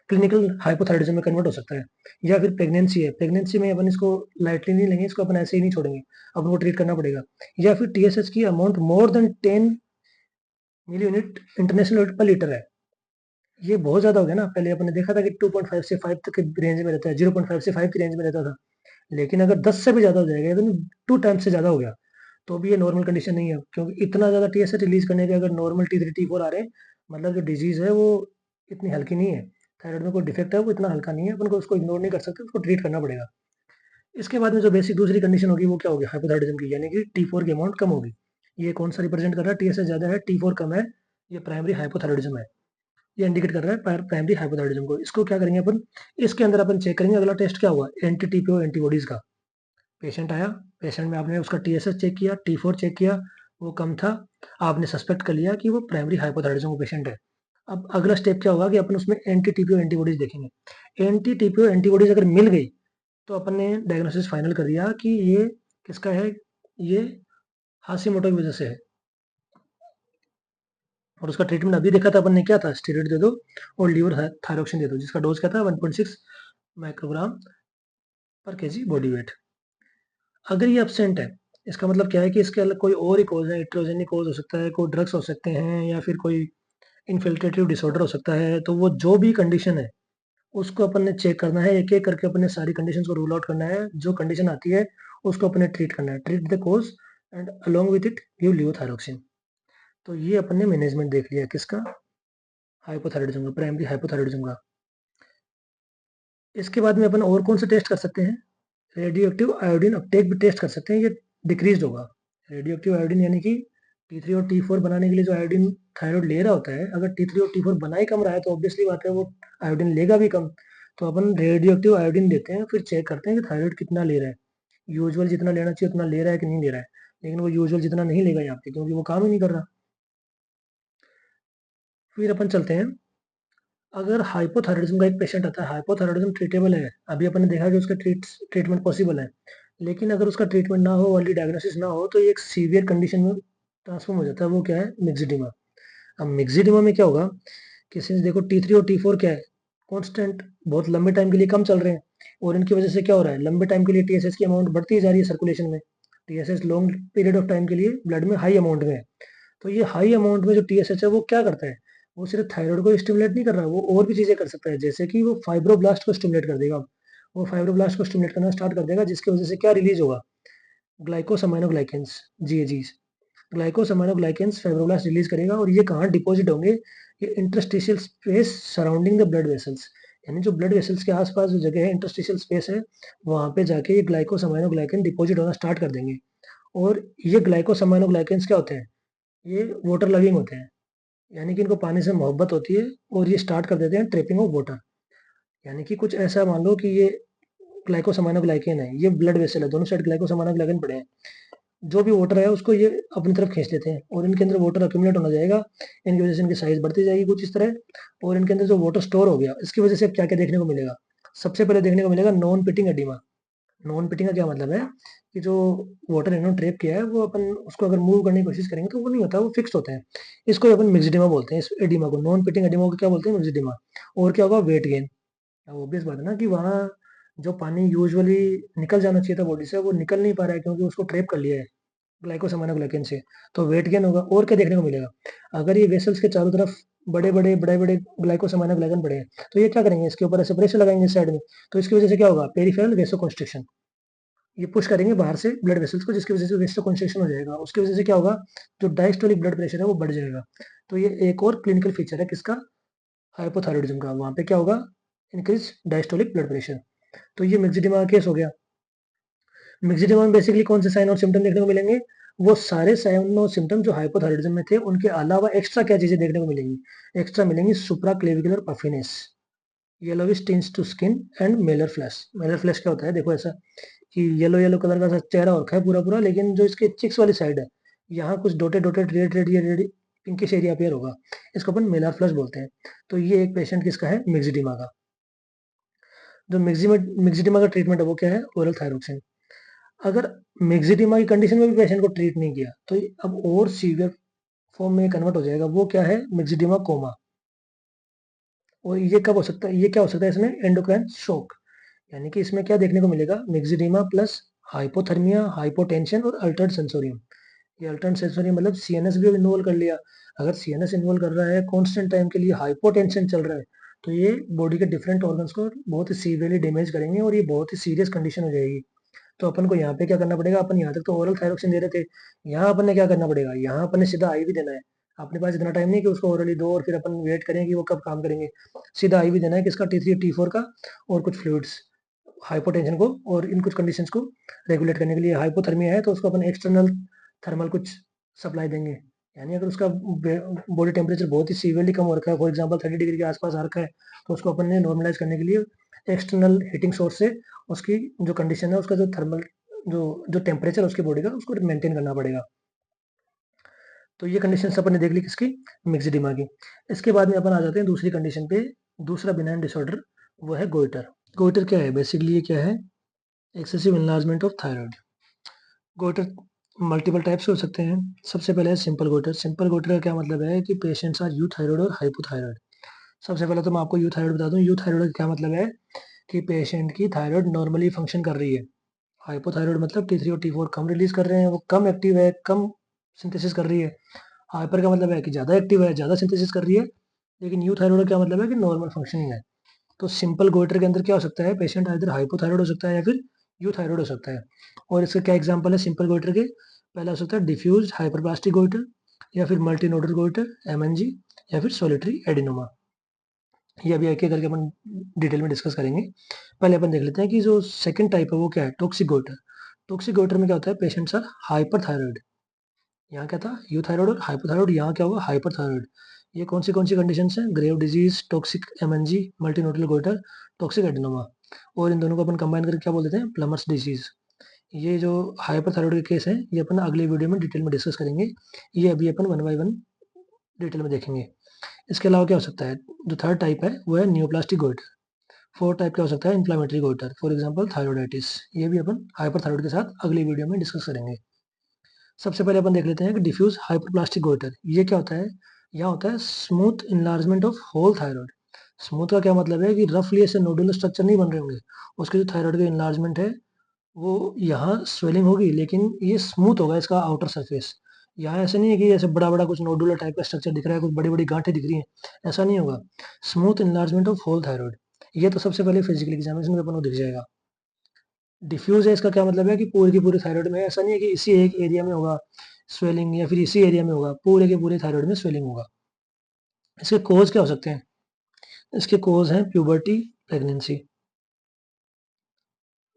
S1: क्लिनिकल हाइपोथायराइडिज्म में कन्वर्ट हो सकता है। या फिर प्रेगनेंसी है, प्रेगनेंसी में अपन इसको लाइटली नहीं लेंगे, इसको अपन ऐसे ही नहीं छोड़ेंगे, अपन को ट्रीट करना पड़ेगा। या फिर टीएसएच की अमाउंट मोर देन 10 मिली यूनिट इंटरनेशनल यूनिट पर लीटर है, ये बहुत ज्यादा हो गया ना। पहले अपन ने देखा था कि 2.5 से 5 तक के रेंज में रहता है, 0.5 से 5 की रेंज में रहता था, लेकिन अगर 10 से भी ज़्यादा हो जाएगा तो 2 टाइम्स से ज़्यादा हो गया, तो भी ये नॉर्मल कंडीशन नहीं है, क्योंकि इतना ज़्यादा टीएसएच रिलीज करने के अगर नॉर्मल T3 T4 आ रहे हैं, मतलब जो डिजीज़ है वो इतनी हल्की नहीं है। थायराइड में कोई डिफेक्ट है वो इतना हल्का नहीं है, अपन को उसको इग्नोर नहीं कर सकते, उसको ट्रीट करना पड़ेगा। इसके बाद में जो बेसिक दूसरी कंडीशन होगी वो क्या होगी? हाइपोथायराइडिज्म की, यानी कि T4 की अमाउंट कम होगी। ये कौन सा रिप्रेजेंट कर रहा है? टीएसएच ज़्यादा है, T4 कम है, ये प्राइमरी हाइपोथायराइडिज्म है। ये इंडिकेट कर रहा है प्राइमरी हाइपोथायराइडिज्म को। इसको क्या करेंगे अपन? इसके अंदर अपन चेक करेंगे, अगला टेस्ट क्या हुआ? एंटी टीपीओ एंटीबॉडीज का। पेशेंट आया, पेशेंट में आपने उसका टीएसएच चेक किया, T4 चेक किया, वो कम था, आपने सस्पेक्ट कर लिया कि वो प्राइमरी हाइपोथायराइडिज्म का पेशेंट है। अब अगला स्टेप क्या होगा कि अपन उसमें एंटी टीपीओ एंटीबॉडीज देखेंगे। एंटी टीपीओ एंटीबॉडीज अगर मिल गई तो अपन ने डायग्नोसिस फाइनल कर दिया कि ये किसका है, ये हाशिमोटो की वजह से है। और उसका ट्रीटमेंट अभी देखा था अपन ने, क्या था? स्टेरॉइड दे दो और लीवर थायरोक्सिन दे दो, जिसका डोज क्या था? 1.6 माइक्रोग्राम पर केजी बॉडी वेट। अगर ये एब्सेंट है इसका मतलब क्या है कि इसके अलग कोई और ही कॉज है, इट्रोजेनिक कॉज हो सकता है, कोई ड्रग्स हो सकते हैं या फिर कोई इन्फिल्ट्रेटिव डिसऑर्डर हो सकता है। तो वो जो भी कंडीशन है उसको अपन ने चेक करना है, एक एक करके अपने सारी कंडीशन को रूल आउट करना है। जो कंडीशन आती है उसको अपने ट्रीट करना है, treat the cause and along with it give levothyroxine. तो ये अपन ने मैनेजमेंट देख लिया किसका, हाइपोथायरॉयडिज्म का, प्राइमरी हाइपोथायरॉयडिज्म का। इसके बाद में अपन और कौन से टेस्ट कर सकते हैं, रेडियो एक्टिव आयोडीन अपटेक भी टेस्ट कर सकते हैं, ये डिक्रीज होगा। रेडियो एक्टिव आयोडीन यानी कि T3 और T4 बनाने के लिए जो आयोडीन थायराइड ले रहा होता है, अगर T3 और T4 बना ही कम रहा है तो ऑब्वियसली बात है वो आयोडीन लेगा भी कम। तो अपन रेडियो एक्टिव आयोडीन देते हैं, फिर चेक करते हैं कि थायराइड कितना ले रहा है। यूजुअल जितना लेना चाहिए उतना ले रहा है कि नहीं ले रहा है, लेकिन वो यूजुअल जितना नहीं लेगा यहाँ पे, क्योंकि वो काम ही नहीं कर रहा। फिर अपन चलते हैं, अगर हाइपोथायरॉयडिज्म का एक पेशेंट आता है, हाइपोथायरॉयडिज्म ट्रीटेबल है, अभी अपन ने देखा कि उसका ट्रीटमेंट पॉसिबल है, लेकिन अगर उसका ट्रीटमेंट ना हो, अर्ली डायग्नोसिस ना हो, तो ये एक सीवियर कंडीशन में ट्रांसफॉर्म हो जाता है। वो क्या है, मिक्सिडिमा। अब मिक्सिडिमा में क्या होगा कि सिंस देखो T3 और T4 क्या है, कांस्टेंट, बहुत लंबे टाइम के लिए कम चल रहे हैं, और इनकी वजह से क्या हो रहा है, लंबे टाइम के लिए TSH की अमाउंट बढ़ती जा रही है सर्कुलेशन में। TSH long period of time के लिए ब्लड में हाई अमाउंट में है। तो ये हाई अमाउंट में जो TSH है वो क्या करता है, वो सिर्फ थायराइड को स्टिमुलेट नहीं कर रहा, वो और भी चीजें कर सकता है, जैसे कि वो फाइब्रोब्लास्ट को स्टिमुलेट कर देगा। वो फाइब्रोब्लास्ट को स्टिमुलेट करना स्टार्ट कर देगा, जिसकी वजह से क्या रिलीज होगा, ग्लाइकोसमाइनोग्लाइकेंस, GAGs। ग्लाइकोसमाइनोग्लाइकेंस फाइब्रोब्लास्ट रिलीज करेगा, और ये कहाँ डिपॉजिट होंगे, ये interstitial space surrounding the blood vessels, यानी जो ब्लड वेसल्स के आसपास जो जगह है, इंटरस्टिशियल स्पेस है, वहां पे जाके ये ग्लाइकोसमाइनोग्लाइकेन डिपॉजिट होना स्टार्ट कर देंगे। और ये ग्लाइकोसमाइनोग्लाइकेंस क्या होते हैं, ये वाटर लविंग होते हैं, यानी कि इनको पानी से मोहब्बत होती है, और ये स्टार्ट कर देते हैं ट्रेपिंग ऑफ वाटर। यानी कि कुछ ऐसा मान लो कि ये ग्लाइकोसमाइनोग्लाइकेन है, ये ब्लड वेसल है, दोनों साइड ग्लाइकोसमाइनोग्लाइकेन पड़े हैं, जो भी वाटर है उसको ये अपनी तरफ खींच लेते हैं, और इनके अंदर वाटर अक्यूमुलेट होना जाएगा। इनकी वजह से इनकी साइज बढ़ती जाएगी कुछ इस तरह, और इनके अंदर जो वाटर स्टोर हो गया, इसकी वजह से अब क्या क्या देखने को मिलेगा, सबसे पहले देखने को मिलेगा non pitting oedema. Non pitting का क्या मतलब है कि जो वाटर इन्होंने ट्रैप किया है, वो अपन उसको अगर मूव करने की कोशिश करेंगे तो वो नहीं होता, वो फिक्स होता है। इसको अपन मिक्सडिमा बोलते हैं, इस एडिमा को, नॉन पिटिंग एडिमा को क्या बोलते हैं, मिक्सडिमा। और क्या होगा, वेट गेन। अब ऑब्वियस बात है ना कि वहाँ जो पानी यूजुअली निकल जाना चाहिए था बॉडी से, वो निकल नहीं पा रहा है, क्योंकि उसको ट्रैप कर लिया है ग्लाइकोसामाइनोग्लाइकेन से। तो वेट गेन होगा। और क्या देखने को मिलेगा, अगर ये वेसल्स के चारों तरफ बड़े बड़े ग्लाइकोसामाइनोग्लाइकेन पड़े हैं, तो ये क्या करेंगे, इसके ऊपर ऐसे प्रेशर लगाएंगे साइड में। तो इसकी वजह से क्या होगा, पेरिफेरल वेसोकंस्ट्रिक्शन, ये पुश करेंगे बाहर से ब्लड वेसल्स को, जिसकी वजह से वेसोकंस्ट्रिक्शन हो जाएगा। उसकी वजह से क्या होगा, जो डायस्टोलिक ब्लड प्रेशर है वो बढ़ जाएगा। तो ये एक और क्लिनिकल फीचर है किसका, हाइपोथायरॉयडिज्म का। वहां पे क्या होगा, इंक्रीज डायस्टोलिक ब्लड प्रेशर। तो ये मिक्सिडिमा का केस हो गया। मिक्सिडिमा में बेसिकली कौन से साइन और सिम्टम देखने को मिलेंगे, वो सारे साइन और सिम्टम जो हाइपोथायरॉयडिज्म में थे, उनके अलावा एक्स्ट्रा क्या चीजें देखने को मिलेंगी, एक्स्ट्रा मिलेंगी supraclavicular puffiness, yellowish tinge to skin and malar flush. Malar flush क्या होता है, देखो ऐसा कि येलो येलो कलर का सा चेहरा हो रखा है पूरा पूरा, लेकिन जो इसके चिक्स वाली साइड है, यहाँ कुछ डोटेड डोटेड रेड रेड या रेड पिंकिश एरिया अपियर होगा, इसको अपन मेलर फ्लैश बोलते हैं। तो ये एक पेशेंट किसका है, मिक्सिडिमा का। जो मिक्सिडिमा का ट्रीटमेंट है वो क्या है, ओरल थायरोक्सिन। अगर मिक्सिडिमा की कंडीशन में भी पेशेंट को ट्रीट नहीं किया, तो ये अब और सीवियर फॉर्म में कन्वर्ट हो जाएगा, वो क्या है, मिक्सिडिमा कोमा। और ये कब हो सकता है, ये क्या हो सकता है इसमें, एंडोक्राइन शॉक। यानी कि इसमें क्या देखने को मिलेगा, मिक्सिडिमा प्लस हाइपोथर्मिया, हाइपोटेंशन और अल्टर्ड सेंसोरियम। ये अल्टर्ड सेंसोरियम मतलब CNS भी इन्वॉल्व कर लिया। अगर CNS इन्वॉल्व कर रहा है कांस्टेंट टाइम के लिए, हाइपोटेंशन चल रहा है, तो ये बॉडी के डिफरेंट ऑर्गन्स को बहुत ही सीवियरली डैमेज करेंगे, और ये बहुत ही सीरियस कंडीशन हो जाएगी। तो अपन को यहाँ पे क्या करना पड़ेगा, अपन यहाँ तक तो ओरल थायरोक्सिन दे रहे थे, यहाँ अपन ने क्या करना पड़ेगा, यहाँ अपन ने सीधा IV देना है। अपने पास इतना टाइम नहीं कि उसको ओरली दो और फिर अपन वेट करें कि वो कब काम करेंगे। सीधा IV देना है किसका, T3 T4 का, और कुछ फ्लूइड्स हाइपोटेंशन को और इन कुछ कंडीशंस को रेगुलेट करने के लिए। हाइपोथर्मिया है तो उसको अपन एक्सटर्नल थर्मल कुछ सप्लाई देंगे। यानी अगर उसका बॉडी टेम्परेचर बहुत ही सीवियरली कम हो रखा है, फॉर एग्जांपल 30 डिग्री के आसपास आ रखा है, तो उसको अपन ने नॉर्मलाइज करने के लिए एक्सटर्नल हीटिंग सोर्स से उसकी जो कंडीशन है, उसका जो थर्मल जो जो टेम्परेचर है उसकी बॉडी का, उसको मेंटेन करना पड़ेगा। तो ये कंडीशन अपन ने देख ली किसकी, मिक्सिडिमा की। इसके बाद में अपन आ जाते हैं दूसरी कंडीशन पे, दूसरा बिनाइन डिसऑर्डर, वो है गोइटर। गोइटर क्या है, बेसिकली ये क्या है, excessive enlargement of thyroid. Goitre multiple types हो सकते हैं। सबसे पहले है सिंपल गोइटर। सिंपल गोइटर का क्या मतलब है कि पेशेंट्स आर यूथायराइड और हाइपोथायराइड। सबसे पहले तो मैं आपको यूथायराइड बता दूं, यूथायराइड का क्या मतलब है कि पेशेंट की थायराइड नॉर्मली फंक्शन कर रही है, हाइपोथायरॉयड मतलब T3 और T4 कम रिलीज कर रहे हैं, वो कम एक्टिव है, कम सिंथेसिस कर रही है। हाइपर का मतलब है कि ज़्यादा एक्टिव है, ज़्यादा सिंथेसिस कर रही है। लेकिन यूथायरॉयड का मतलब है कि नॉर्मल फंक्शनिंग है। तो सिंपल गोइटर के अंदर क्या हो सकता है, पेशेंट इधर हाइपोथायरॉयड हो सकता है या फिर यूथायरॉयड हो सकता है। और इसका क्या एग्जांपल है सिंपल गोइटर के, पहला हो सकता है डिफ्यूज हाइपरप्लास्टिक गोइटर, या फिर मल्टीनोडल गोइटर MNG, या फिर सोलिटरी एडिनोमा। ये अभी एक एक करके अपन डिटेल में डिस्कस करेंगे। पहले अपन देख लेते हैं कि जो सेकंड टाइप है वो क्या है, टॉक्सिक गोइटर। टॉक्सिक गोइटर में क्या होता है, पेशेंट्स आर हाइपरथायरॉयड। यहाँ क्या था, यूथायरॉयड और हाइपोथायरॉयड, यहाँ क्या होगा, हाइपरथायरॉयड। ये कौन सी कंडीशन है, Graves disease, toxic MNG, multinodular goitre, toxic adenoma. और इन दोनों को अपन कंबाइन करके क्या बोल देते हैं, प्लमर्स डिजीज। ये जो हाइपरथायरॉयड के केस है ये अपन अगले वीडियो में डिटेल में डिस्कस करेंगे। ये अभी अपन 1 बाय 1 डिटेल में देखेंगे। इसके अलावा क्या हो सकता है, जो थर्ड टाइप है वो है न्यूप्लास्टिक गोइटर। फोर्थ टाइप क्या हो सकता है, इन्फ्लामेटरी गोइटर, फॉर एग्जांपल थायरोइडाइटिस। ये भी अपन हाइपरथायरॉयड के साथ अगली वीडियो में डिस्कस करेंगे। सबसे पहले अपन देख लेते हैं कि डिफ्यूज हाइपरप्लास्टिक गोइटर ये क्या होता है। यहाँ होता है smooth enlargement of whole thyroid. Smooth का क्या मतलब है कि रफली ऐसे नोडुलर स्ट्रक्चर नहीं बन रहे होंगे, उसके जो थायराइड का इनलार्जमेंट है वो यहाँ स्वेलिंग होगी, लेकिन ये स्मूथ होगा इसका आउटर सरफेस। यहाँ ऐसे नहीं है कि ऐसे बड़ा बड़ा कुछ नोडुलर टाइप का स्ट्रक्चर दिख रहा है, कुछ बड़ी बड़ी गांठें दिख रही हैं, ऐसा नहीं होगा। Smooth enlargement of whole thyroid, ये तो सबसे पहले फिजिकल एग्जामिनेशन में अपन को दिख जाएगा। डिफ्यूज है इसका क्या मतलब है कि पूरे की पूरे थायराइड में, ऐसा नहीं है कि इसी एक एरिया में होगा स्वेलिंग या फिर इसी एरिया में होगा, पूरे के पूरे थायराइड में स्वेलिंग होगा। इसके कोज क्या हो सकते हैं, इसके कोज हैं प्यूबर्टी, प्रेगनेंसी।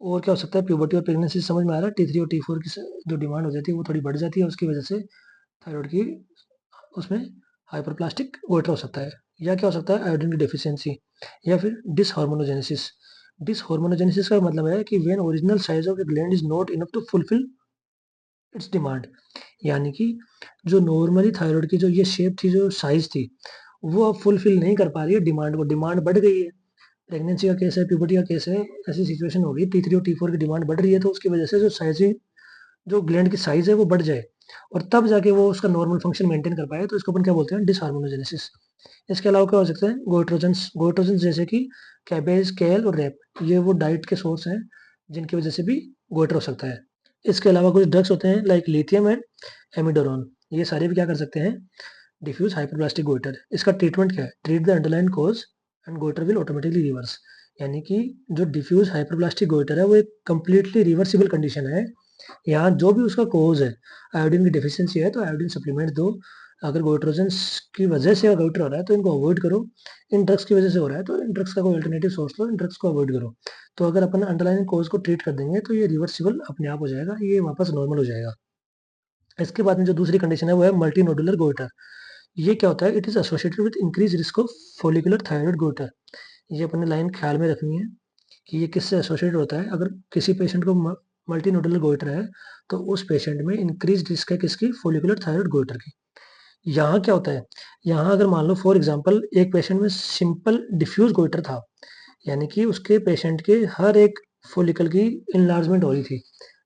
S1: और क्या हो सकता है, प्यूबर्टी और प्रेगनेंसी समझ में आ रहा है। T3 और T4 की जो डिमांड हो जाती है वो थोड़ी बढ़ जाती है, उसकी वजह से थायराइड की उसमें हाइपरप्लास्टिक गोइटर हो सकता है। या क्या हो सकता है, आयोडीन की डेफिशिएंसी, या फिर डिसहार्मोनोजेनेसिस। डिसहार्मोनोजेनेसिस का मतलब है कि when original size of the gland is not enough to fulfil its demand. यानी कि जो नॉर्मली थायराइड की जो ये शेप थी, जो साइज थी, वो अब फुलफिल नहीं कर पा रही है डिमांड को, डिमांड बढ़ गई है। प्रेगनेंसी का केस है, प्यूबर्टी का केस है, ऐसी सिचुएशन हो गई, T3 और T4 की डिमांड बढ़ रही है, तो उसकी वजह से जो साइज, जो ग्लैंड की साइज है वो बढ़ जाए और तब जाके वो उसका नॉर्मल फंक्शन मेंटेन कर पाए, तो इसको अपन क्या बोलते हैं, डिसहार्मोनोजेनेसिस। इसके अलावा क्या हो सकता है, गोइट्रोजन्स। गोइट्रोजन्स जैसे कि कैबेज, केल और रेप, ये वो डाइट के सोर्स हैं जिनकी वजह से भी गोइटर हो सकता है। इसके अलावा कुछ ड्रग्स होते हैं लाइक लिथियम एंड एमिडोरॉन, ये सारे भी क्या कर सकते हैं, डिफ्यूज हाइपरप्लास्टिक गोइटर। इसका ट्रीटमेंट क्या है, treat the underline cause and goitre will automatically reverse. यानी कि जो डिफ्यूज हाइपरप्लास्टिक गोइटर है वो एक कंप्लीटली रिवर्सिबल कंडीशन है। यहाँ जो भी उसका कोज है, आयोडीन की डिफिशियंसी है तो आयोडीन सप्लीमेंट दो। अगर गोइट्रोजन्स की वजह से गोइटर हो रहा है तो इनको अवॉइड करो। इन ड्रग्स की वजह से हो रहा है तो इन ड्रग्स का कोई अल्टरनेटिव सोर्स लो, इन ड्रग्स को अवॉइड करो। तो अगर अपन अंडरलाइन कोज को ट्रीट कर देंगे तो ये रिवर्सिबल अपने आप हो जाएगा, ये वापस नॉर्मल हो जाएगा। इसके बाद में जो दूसरी कंडीशन है वो है मल्टी नोडुलर गोइटर। ये क्या होता है, it is associated with increase risk of follicular thyroid goitre. ये अपने लाइन ख्याल में रखनी है कि ये किससे एसोसिएटेड होता है। अगर किसी पेशेंट को मल्टी नोडुलर गोइटर है तो उस पेशेंट में इंक्रीज रिस्क है किसकी, फोलिकुलर थायराइड गोइटर की। यहाँ क्या होता है, यहाँ अगर मान लो फॉर एग्जांपल एक पेशेंट में सिंपल डिफ्यूज गोइटर था, यानी कि उसके पेशेंट के हर एक फोलिकल की इनलार्जमेंट हो रही थी,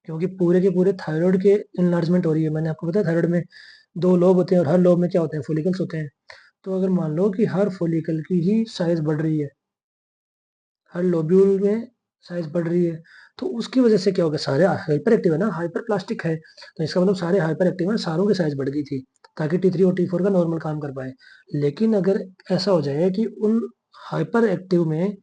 S1: क्योंकि पूरे के पूरे थायराइड के इनलार्जमेंट हो रही है। मैंने आपको बताया थायराइड में 2 लोब होते हैं और हर लोब में क्या होते हैं, फोलिकल्स होते हैं। तो अगर मान लो कि हर फोलिकल की ही साइज बढ़ रही है, हर लोब्यूल में साइज बढ़ रही है, तो उसकी वजह से क्या होगा, सारे हाइपर एक्टिव है ना, हाइपर प्लास्टिक है, तो इसका मतलब सारे हाइपर एक्टिव है, सारों की साइज बढ़ गई थी ताकि T3 और T4 का नॉर्मल काम कर पाए। लेकिन अगर ऐसा हो जाए कि उन हाइपर एक्टिव में,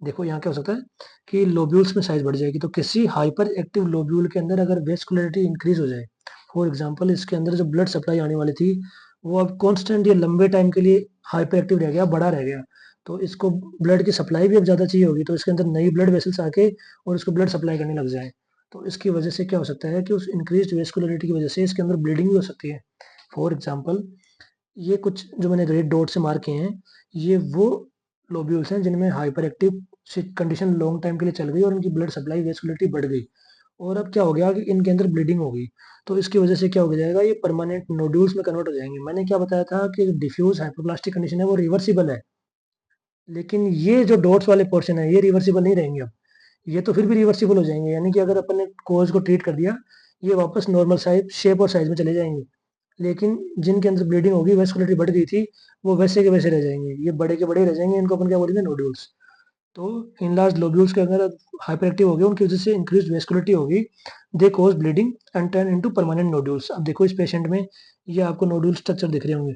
S1: देखो यहाँ क्या हो सकता है कि लोब्यूल्स में साइज बढ़ जाएगी, तो किसी हाइपर एक्टिव लोब्यूल के अंदर अगर वेस्कुलरिटी इंक्रीज हो जाए, फॉर एग्जांपल इसके अंदर जो ब्लड सप्लाई आने वाली थी वो अब कांस्टेंट या लंबे टाइम के लिए हाइपर एक्टिव रह गया, बड़ा रह गया, तो इसको ब्लड की सप्लाई भी अब ज़्यादा चाहिए होगी, तो इसके अंदर नई ब्लड वेसल्स आके और इसको ब्लड सप्लाई करने लग जाए, तो इसकी वजह से क्या हो सकता है कि उस इंक्रीज वेस्कुलरिटी की वजह से इसके अंदर ब्लीडिंग भी हो सकती है। फॉर एग्जाम्पल ये कुछ जो मैंने रेड डॉट से मार्क किए हैं, ये वो लोब्यूल्स हैं जिनमें hyper active condition long time के लिए चल गई और उनकी ब्लड सप्लाई वेस्कुलरिटी बढ़ गई, और अब क्या हो गया कि इनके अंदर ब्लीडिंग हो गई, तो इसकी वजह से क्या हो जाएगा, ये परमानेंट नोड्यूल्स में कन्वर्ट हो जाएंगे। मैंने क्या बताया था कि डिफ्यूज हाइपोप्लास्टिक कंडीशन है वो रिवर्सिबल है, लेकिन ये जो डॉट्स वाले पोर्शन है ये रिवर्सिबल नहीं रहेंगे अब, ये तो फिर भी रिवर्सिबल हो जाएंगे, यानी कि अगर अपन ने कोज को ट्रीट कर दिया, ये वापस नॉर्मल साइज, शेप और साइज में चले जाएंगे। लेकिन जिनके अंदर ब्लीडिंग होगी, वेस्कुलरिटी बढ़ गई थी, वो वैसे के वैसे रह जाएंगे, ये बड़े के बड़े रह जाएंगे, इनको अपन क्या बोलेंगे, नोड्यूल्स। तो इनलार्ज लोब्यूल्स के अगर हाइपर एक्टिव हो गए, उनकी वजह से इंक्रीज वेस्कुलरिटी होगी, they cause bleeding and turn into permanent nodules. अब देखो इस पेशेंट में ये आपको नोड्यूल स्ट्रक्चर दिख रहे होंगे,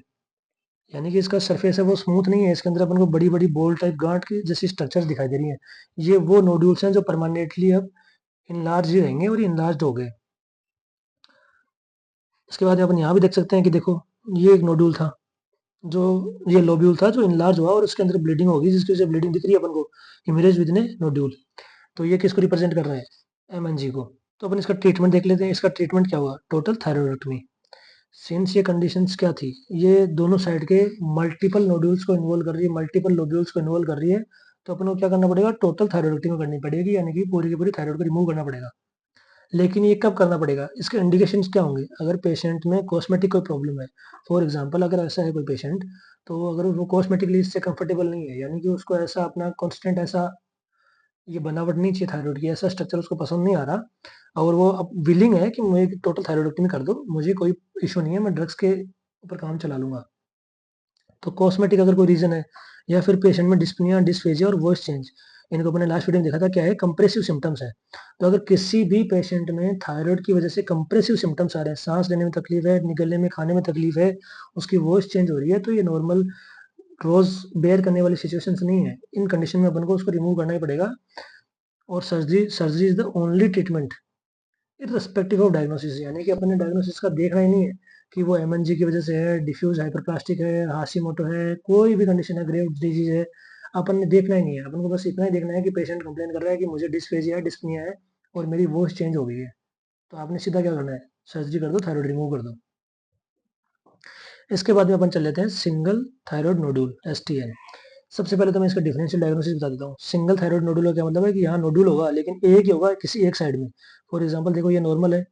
S1: यानी कि इसका सरफेस है वो स्मूथ नहीं है, इसके अंदर अपन को बड़ी बड़ी बॉल टाइप गांठ की जैसी स्ट्रक्चर्स दिखाई दे रही हैं। ये वो नोड्यूल्स हैं जो परमानेंटली अब इनलार्ज ही रहेंगे और इनलार्ज हो गए। इसके बाद अपन यहाँ भी देख सकते हैं कि देखो ये एक नोड्यूल था, जो ये लोब्यूल था जो इनलार्ज हुआ और उसके अंदर ब्लीडिंग होगी, जिसकी वजह से ब्लीडिंग दिख रही है अपन को, इमेज विद ए नोड्यूल। तो ये किसको रिप्रेजेंट कर रहा है? एमएनजी को। तो अपन इसका ट्रीटमेंट देख लेते हैं। इसका ट्रीटमेंट क्या हुआ? टोटल थायरॉयडेक्टमी। सिंस ये कंडीशंस क्या थी, ये दोनों साइड के मल्टीपल नोड्यूल्स को इन्वॉल्व कर रही है, मल्टीपल लोब्यूल्स को इन्वॉल्व कर रही है, तो अपन को क्या करना पड़ेगा? टोटल थायरॉयडेक्टमी करनी पड़ेगी, यानी कि पूरी की पूरी थायरॉयड को रिमूव करना पड़ेगा। लेकिन ये कब करना पड़ेगा? इसके इंडिकेशंस क्या होंगे? अगर पेशेंट में कॉस्मेटिक कोई प्रॉब्लम है, फॉर एग्जांपल अगर ऐसा है कोई पेशेंट, तो अगर वो कॉस्मेटिकली इससे कंफर्टेबल नहीं है, यानी कि उसको ऐसा अपना कॉन्स्टेंट ऐसा ये बनावट नहीं चाहिए थायरॉइड की, ऐसा स्ट्रक्चर उसको पसंद नहीं आ रहा, और वो अब विलिंग है कि मुझे टोटल थायरॉइडेक्टमी कर दो, मुझे कोई इशू नहीं है, मैं ड्रग्स के ऊपर काम चला लूंगा। तो कॉस्मेटिक अगर कोई रीजन है, या फिर पेशेंट में डिस्पनिया, डिस्फेजिया और वॉइस चेंज, इनको मैंने लास्ट वीडियो में देखा था क्या है, कंप्रेसिव सिम्टम्स है। तो अगर किसी भी पेशेंट में थायराइड की वजह से कंप्रेसिव सिम्टम्स आ रहे हैं, सांस लेने में तकलीफ है, निगलने में, खाने में तकलीफ है, उसकी वॉइस चेंज हो रही है, तो ये नॉर्मल रोज बेयर करने वाली सिचुएशंस नहीं है। इन कंडीशन में अपन को उसको रिमूव करना ही पड़ेगा, और surgery is the only treatment irrespective of diagnosis. यानी कि अपने डायग्नोसिस का देखना ही नहीं है कि वो एमएनजी की वजह से है, डिफ्यूज हाइपरप्लास्टिक है, हाशिमोटो है, कोई भी कंडीशन है, ग्रेव डिजीज है, अपन ने देखना ही नहीं है। अपन को बस इतना ही देखना है कि पेशेंट कंप्लेन कर रहा है कि मुझे डिस्फेजिया है, डिस्पनिया है, और मेरी वॉइस चेंज हो गई है। तो आपने सीधा क्या करना है? सर्जरी कर दो, थायराइड रिमूव कर दो। इसके बाद में अपन चल लेते हैं सिंगल थायराइड नोड्यूल, एसटीएन। सबसे पहले तो मैं इसका डिफरेंशियल डायग्नोसिस बता देता हूँ। सिंगल थायराइड नोडुल का क्या मतलब है कि यहाँ नोडुल होगा, लेकिन एक ही होगा किसी एक साइड में। फॉर एग्जांपल देखो ये नॉर्मल है,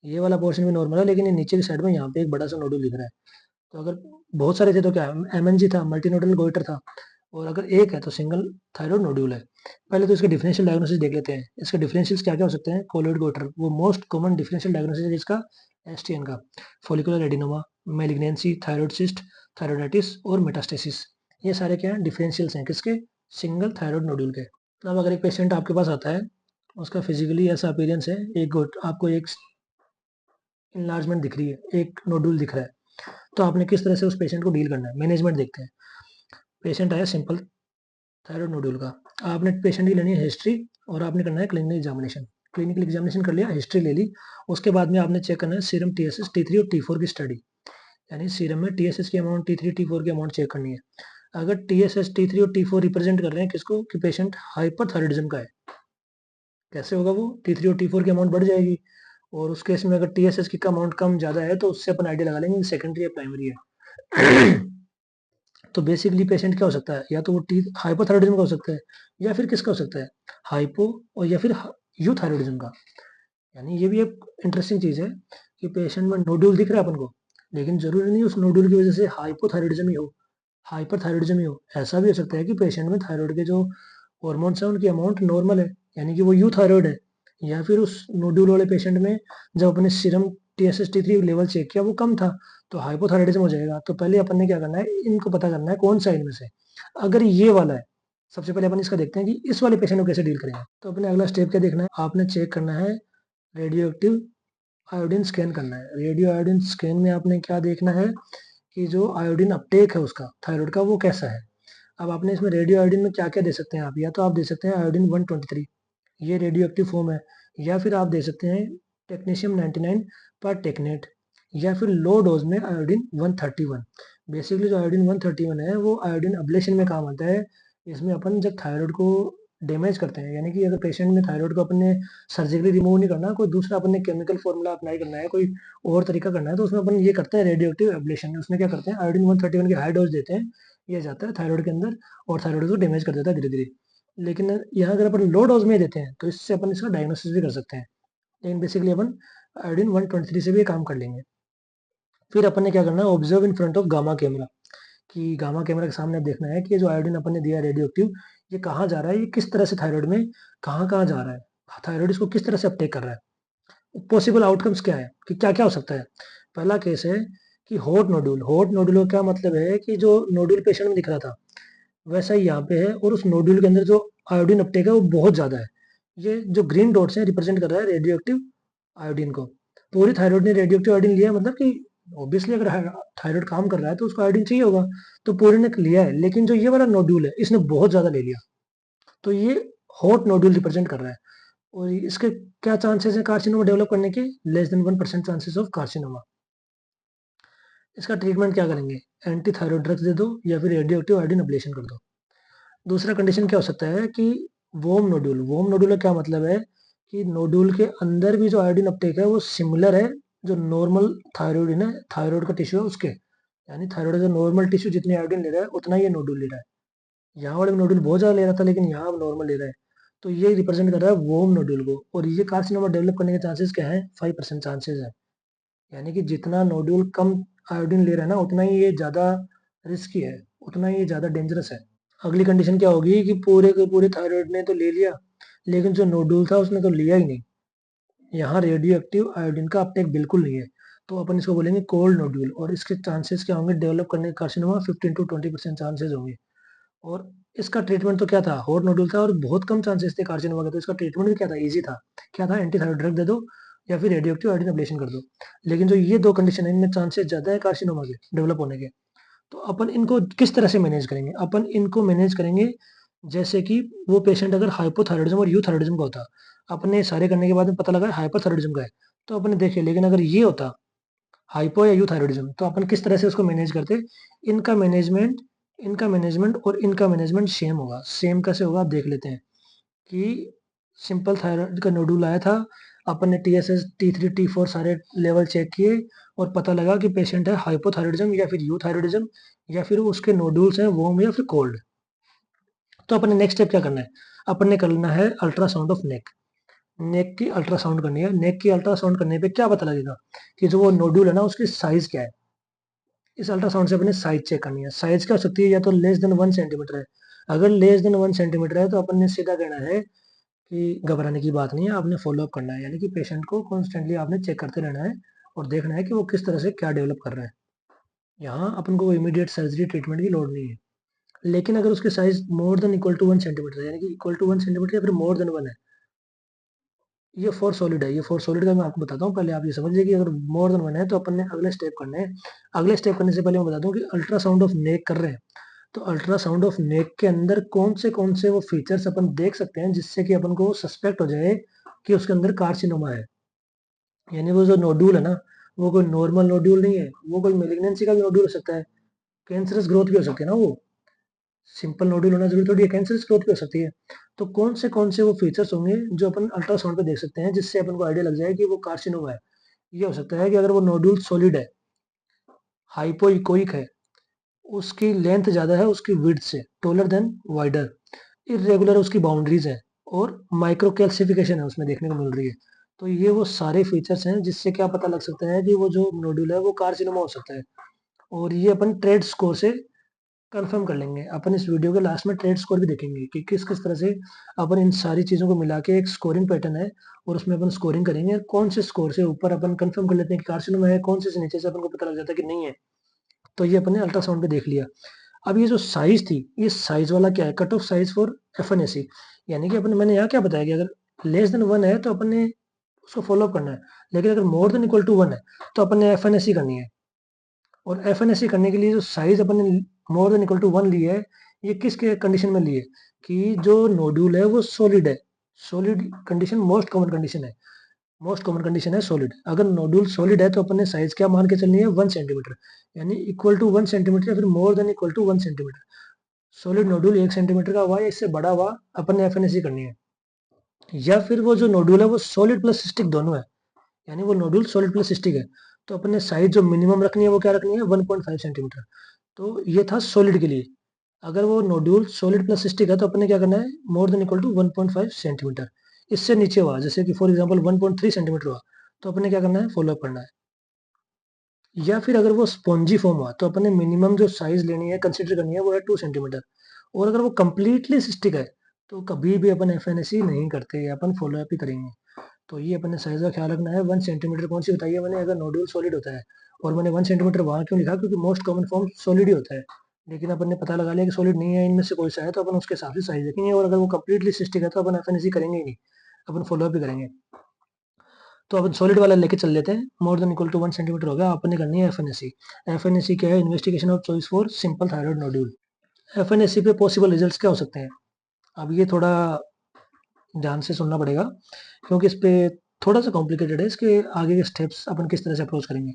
S1: ये वाला पोर्शन भी नॉर्मल है, लेकिन ये नीचे की साइड में यहाँ पे एक बड़ा सा नोडुल दिख रहा है। तो अगर बहुत सारे थे तो क्या एमएनजी था, मल्टी नोडल गोइटर था, और अगर एक है तो सिंगल थायराइड नोड्यूल है। पहले तो इसके डिफरेंशियल डायग्नोसिस देख लेते हैं। इसके डिफरेंशियल्स क्या क्या हो सकते हैं? कोलोइड गोइटर वो मोस्ट कॉमन डिफरेंशियल डायग्नोसिस है इसका, एसटीएन का। Follicular adenoma, malignancy, thyroid cyst, thyroiditis और मेटास्टेसिस, ये सारे क्या हैं? डिफरेंशियल्स हैं किसके? सिंगल थायराइड नोड्यूल के। अब अगर एक पेशेंट आपके पास आता है, उसका फिजिकली ऐसा अपीयरेंस है, एक आपको एक इनलार्जमेंट दिख रही है, एक नोड्यूल दिख रहा है, तो आपने किस तरह से उस पेशेंट को डील करना है? मैनेजमेंट देखते हैं। पेशेंट आया सिंपल थायराइड नोड्यूल का, आपने पेशेंट की लेनी है हिस्ट्री, और आपने करना है क्लिनिकल एग्जामिनेशन। क्लिनिकल एग्जामिनेशन कर लिया, हिस्ट्री ले ली, उसके बाद में आपने चेक करना है सीरम टीएसएस टी थ्री और टी फोर की स्टडी, यानी सीरम में टीएसएस की amount, T three T four की अमाउंट चेक करनी है। अगर टीएसएस टी थ्री और टी फोर रिप्रेजेंट कर रहे हैं किसको? कि पेशेंट हाइपरथायरॉइडिज्म का है, कैसे होगा वो? टी थ्री और टी फोर की अमाउंट बढ़ जाएगी, और उस केस में अगर टीएसएस की अमाउंट कम ज़्यादा है, तो उससे अपन आइडिया लगा लेंगे सेकेंडरी या प्राइमरी है। तो बेसिकली पेशेंट क्या हो सकता है? या तो वो टी हाइपोथायरॉइडिज्म का हो सकता है, या फिर किसका हो सकता है? हाइपो, और या फिर यूथायरॉइडिज्म का। यानी ये भी एक इंटरेस्टिंग चीज़ है कि पेशेंट में नोड्यूल दिख रहा है अपन को, लेकिन जरूरी नहीं उस नोड्यूल की वजह से हाइपोथायरॉइडिज्म ही हो, हाइपरथायरॉइडिज्म ही हो। ऐसा भी हो सकता है कि पेशेंट में थायराइड के जो हॉर्मोन्स हैं उनकी अमाउंट नॉर्मल है, यानी कि वो यूथायरॉइड है, या फिर उस नोड्यूल वाले पेशेंट में जब अपने serum TSS T three level check किया वो कम था, तो हाइपोथायरॉइडिज्म हो जाएगा। तो पहले अपन ने क्या करना है, इनको पता करना है कौन सा इनमें से। अगर ये वाला है, सबसे पहले अपन इसका देखते हैं कि इस वाले पेशेंट को कैसे डील करेंगे। तो अपने अगला स्टेप क्या देखना है? आपने चेक करना है, रेडियो एक्टिव आयोडीन स्कैन करना है। रेडियो आयोडीन स्कैन में आपने क्या देखना है कि जो आयोडीन अपटेक है उसका थायराइड का वो कैसा है। अब आपने इसमें रेडियो आयोडीन में क्या क्या दे सकते हैं आप? या तो आप दे सकते हैं आयोडीन 123, ये रेडियो एक्टिव फॉर्म है, या फिर आप दे सकते हैं टेक्नीशियम 99 पर टेकनेट, या फिर लो डोज में आयोडीन 131। बेसिकली जो आयोडीन 131 है वो आयोडीन अब्लेशन में काम आता है। इसमें अपन जब थायराइड को डैमेज करते हैं, यानी कि अगर पेशेंट में थायराइड को अपन ने सर्जिकली रिमूव नहीं करना, कोई दूसरा अपन ने केमिकल फॉर्मूला अप्लाई करना है, कोई और तरीका करना है, तो उसमें अपन ये करते हैं रेडियो एक्टिव एब्लेशन। उसमें क्या करते हैं, आयोडीन 131 की हाई डोज देते हैं, ये जाता है थायराइड के अंदर, और थायराइड को डैमेज कर देता है धीरे धीरे। लेकिन यहाँ अगर अपन लो डोज में देते हैं तो इससे अपन इसका डायग्नोसिस भी कर सकते हैं, लेकिन बेसिकली अपन आयोडीन 123 से भी काम कर लेंगे। फिर अपन ने क्या करना है, observe in front of gamma camera, कि गामा कैमरा के सामने देखना है कि ये जो आयोडीन अपन ने दिया रेडियो एक्टिव, ये कहाँ जा रहा है, ये किस तरह से थायराइड में कहाँ कहाँ जा रहा है, थायराइड इसको किस तरह से अपटेक कर रहा है। पॉसिबल आउटकम्स क्या है कि क्या क्या हो सकता है? पहला केस है कि हॉट नोड्यूल। हॉट नोड्यूल का क्या मतलब है कि जो नोड्यूल पेशेंट में दिख रहा था, वैसा ही यहाँ पे है, और उस नोड्यूल के अंदर जो आयोडीन अपटेक है वो बहुत ज़्यादा है। ये जो ग्रीन डॉट्स हैं रिप्रेजेंट कर रहा है रेडियो एक्टिव आयोडीन को। पूरी थायराइड ने रेडियो एक्टिव आयोडीन लिया है, मतलब कि ऑब्वियसली अगर थायराइड काम कर रहा है तो उसको आयोडीन चाहिए होगा, तो पूरी ने लिया है। लेकिन जो ये वाला नोड्यूल है इसने बहुत ज़्यादा ले लिया, तो ये हॉट नोड्यूल रिप्रेजेंट कर रहा है। और इसके क्या चांसेस है कार्सिनोमा डेवलप करने के? Less than 1% chances of carcinoma. इसका ट्रीटमेंट क्या करेंगे? एंटी थायराइड ड्रग्स दे दो या फिर रेडियो एक्टिव आयोडीन अब्लेशन कर दो। दूसरा कंडीशन क्या हो सकता है कि वोम नोड्यूल। वोम नोड्यूल का क्या मतलब है कि नोड्यूल के अंदर भी जो आयोडीन अपटेक है वो सिमिलर है जो नॉर्मल थायराइड है, थायराइड का टिश्यू है उसके, यानी थायराइड का नॉर्मल टिश्यू जितनी आयोडीन ले रहा है उतना ये नोड्यूल ले रहा है। यहाँ वाले नोड्यूल बहुत ज़्यादा ले रहा था लेकिन यहाँ अब नॉर्मल ले रहा है, तो ये रिप्रेजेंट कर रहा है वोम नोड्यूल को। और ये कार्सिनोमा डेवलप करने के चांसेस क्या है? 5% चांसेस है। यानी कि जितना नोड्यूल कम आयोडीन ले रहा है ना उतना ही ये ज़्यादा रिस्की है, उतना ही ये ज़्यादा डेंजरस है। अगली कंडीशन क्या होगी कि पूरे के पूरे थायराइड ने तो ले लिया लेकिन जो नोड्यूल था उसने तो लिया ही नहीं। यहाँ रेडियो एक्टिव आयोडीन का अपटेक बिल्कुल नहीं है, तो अपन इसको बोलेंगे कोल्ड नोड्यूल। और इसके चांसेस क्या होंगे डेवलप करने के? कार्सिनोमा 15 to 20% चांसेस होंगे। और इसका ट्रीटमेंट तो क्या था? हॉट नोड्यूल था और बहुत कम चांसेस थे कार्सिनोमा के, तो इसका ट्रीटमेंट भी क्या था? इजी था। क्या था? एंटी थायराइड ड्रग दे दो या फिर रेडियो एक्टिव आयोडीन अब्लेशन कर दो। लेकिन जो ये दो कंडीशन है इनमें चांसेस ज्यादा है कार्सिनोमा के डेवलप होने के। तो अपन इनको किस तरह से मैनेज करेंगे? अपन इनको मैनेज करेंगे जैसे कि वो पेशेंट अगर हाइपोथायराइडिज्म और यूथायराइडिज्म का होता, अपने सारे करने के बाद में पता लगा हाइपोथायराइडिज्म का है, तो अपने देखिए। लेकिन अगर ये होता हाइपो या यूथायराइडिज्म, तो अपन किस तरह से उसको मैनेज करते? इनका मैनेजमेंट और इनका मैनेजमेंट सेम होगा। सेम कैसे होगा आप देख लेते हैं कि सिंपल थायराइड का नोडूल आया था, अपन ने TSH T3 T4 सारे लेवल चेक किए और पता लगा कि पेशेंट है हाइपोथायराइडिज्म या फिर यूथायराइडिज्म या फिर उसके नोडुल्स हैं वोम या फिर कोल्ड। तो अपन ने नेक्स्ट स्टेप क्या करना है? अपन ने करना है अल्ट्रासाउंड ऑफ नेक। नेक की अल्ट्रासाउंड करनी है। नेक की अल्ट्रासाउंड करने पे क्या पता लगेगा कि जो वो नोड्यूल है ना उसकी साइज क्या है। इस अल्ट्रासाउंड से अपने साइज चेक करनी है। साइज क्या हो सकती है? या तो लेस देन 1 सेंटीमीटर है। अगर लेस देन 1 सेंटीमीटर है तो अपन ने सीधा कहना है कि घबराने की बात नहीं है, आपने फॉलोअप करना है। यानी कि पेशेंट को कॉन्स्टेंटली आपने चेक करते रहना है और देखना है कि वो किस तरह से क्या डेवलप कर रहा है। यहाँ अपन को इमीडिएट सर्जरी ट्रीटमेंट की लोड नहीं है। लेकिन अगर उसके size more than equal to 1 centimetre है, यानी कि इक्वल टू 1 सेंटीमीटर या फिर मोर देन 1 है, ये फॉर सॉलिड है। ये फॉर सॉलिड का मैं आपको बताता हूँ, पहले आप ये समझिए कि अगर मोर देन 1 है तो अपन ने अगले स्टेप करने हैं। अगले स्टेप करने से पहले मैं बता दूं कि अल्ट्रासाउंड ऑफ नेक कर रहे हैं, तो अल्ट्रासाउंड ऑफ नेक के अंदर कौन से वो फीचर्स अपन देख सकते हैं जिससे कि अपन को सस्पेक्ट हो जाए कि उसके अंदर कार्सिनोमा है। यानी वो जो नोड्यूल है ना वो कोई नॉर्मल नोड्यूल नहीं है, वो कोई मेलिग्नेंसी का भी नोड्यूल हो सकता है, कैंसरस ग्रोथ भी हो सकती है ना। वो सिंपल नोड्यूल होना जरूरी थोड़ी है, कैंसरस ग्रोथ भी हो सकती है। तो कौन से वो फीचर्स होंगे जो अपन अल्ट्रासाउंड पे देख सकते हैं जिससे अपन को आइडिया लग जाए कि वो कार्सिनोमा है? ये हो सकता है कि अगर वो नोड्यूल सॉलिड है, हाइपोइकोइक है, उसकी लेंथ ज्यादा है उसकी विड्थ से, टोलर देन वाइडर, इरेगुलर उसकी बाउंड्रीज है, और माइक्रो कैल्सिफिकेशन है उसमें देखने को मिल रही है। तो ये वो सारे फीचर्स हैं जिससे क्या पता लग सकता है कि वो जो नोड्यूल है वो कार्सिनोमा हो सकता है। और ये अपन ट्रेड स्कोर से कंफर्म कर लेंगे। अपन इस वीडियो के लास्ट में ट्रेड स्कोर भी देखेंगे कि किस किस तरह से अपन इन सारी चीजों को मिला के एक स्कोरिंग पैटर्न है और उसमें अपन स्कोरिंग करेंगे। कौन से स्कोर से ऊपर अपन कंफर्म कर लेते हैं कि कार्सिनोमा है, कौन से नीचे से अपन को पता लग जाता है कि नहीं है। तो ये अपन ने अल्ट्रासाउंड पे देख लिया। अब ये जो साइज थी, ये साइज वाला क्या है? Cut off size for FNAC। यानी कि अपन, मैंने यहाँ क्या बताया कि अगर लेस देन 1 है तो अपन ने उसको फॉलो करना है, लेकिन अगर मोर देन इक्वल टू 1 है तो अपन ने FNAC करनी है। और FNAC करने के लिए जो साइज अपन ने मोर देन इक्वल टू 1 ली है, ये किस कंडीशन में ली है? कि जो नोड्यूल है वो सॉलिड है। Solid condition most common condition है। मोस्ट कॉमन कंडीशन है सॉलिड। अगर नोड्यूल सॉलिड है तो अपन ने साइज क्या मान के चलनी है? 1 सेंटीमीटर, यानी इक्वल टू 1 सेंटीमीटर या फिर more than equal to 1 centimetre. Solid nodule 1 centimetre का हुआ या इससे बड़ा हुआ, अपन ने FNAC करनी है। या फिर वो जो नोड्यूल है वो सॉलिड प्लस सिस्टिक दोनों है, यानी वो नोड्यूल सॉलिड प्लस सिस्टिक है, तो अपन ने साइज जो मिनिमम रखनी है वो क्या रखनी है? 1.5 सेंटीमीटर। तो ये था सॉलिड के लिए। अगर वो नोड्यूल सॉलिड प्लस सिस्टिक है तो अपन ने क्या करना है? More than equal to 1.5 centimetre. इससे नीचे हुआ जैसे कि फॉर एग्जाम्पल 1.3 सेंटीमीटर हुआ, तो अपन ने क्या करना है? फॉलोअप करना है। या फिर अगर वो स्पॉन्जी फॉर्म हुआ तो अपन ने मिनिमम जो साइज लेनी है कंसिडर करनी है वो है 2 सेंटीमीटर। और अगर वो कंप्लीटली सिस्टिक है तो कभी भी अपन FNAC नहीं करते, अपन फॉलोअप ही करेंगे। तो ये अपने साइज का ख्याल रखना है। 1 सेंटीमीटर कौन सी बताई है मैंने? अगर नोड्यूल सॉलिड होता है। और मैंने 1 सेंटीमीटर वहां क्यों लिखा? क्योंकि मोस्ट कॉमन फॉर्म सॉलिड ही होता है। लेकिन अपन ने पता लगा लिया कि सॉलिड नहीं है, इनमें से कोई सा है, तो अपन उसके हिसाब से साइज देखेंगे, और अगर वो कंप्लीटली सिस्टिक है तो अपन एफएनएसी करेंगे ही नहीं, अपन फॉलोअप भी करेंगे। तो अपन सॉलिड वाला लेके चल लेते हैं। More than equal to 1 centimetre हो गया, अपन ने करनी है एफएनएसी। एफएनएसी क्या है? Investigation of choice for simple thyroid nodule. FNAC पे पॉसिबल रिजल्ट्स क्या हो सकते हैं? अब ये थोड़ा ध्यान से सुनना पड़ेगा, क्योंकि इस पे थोड़ा सा कॉम्प्लिकेटेड है। इसके आगे के स्टेप्स अपन किस तरह से अप्रोच करेंगे।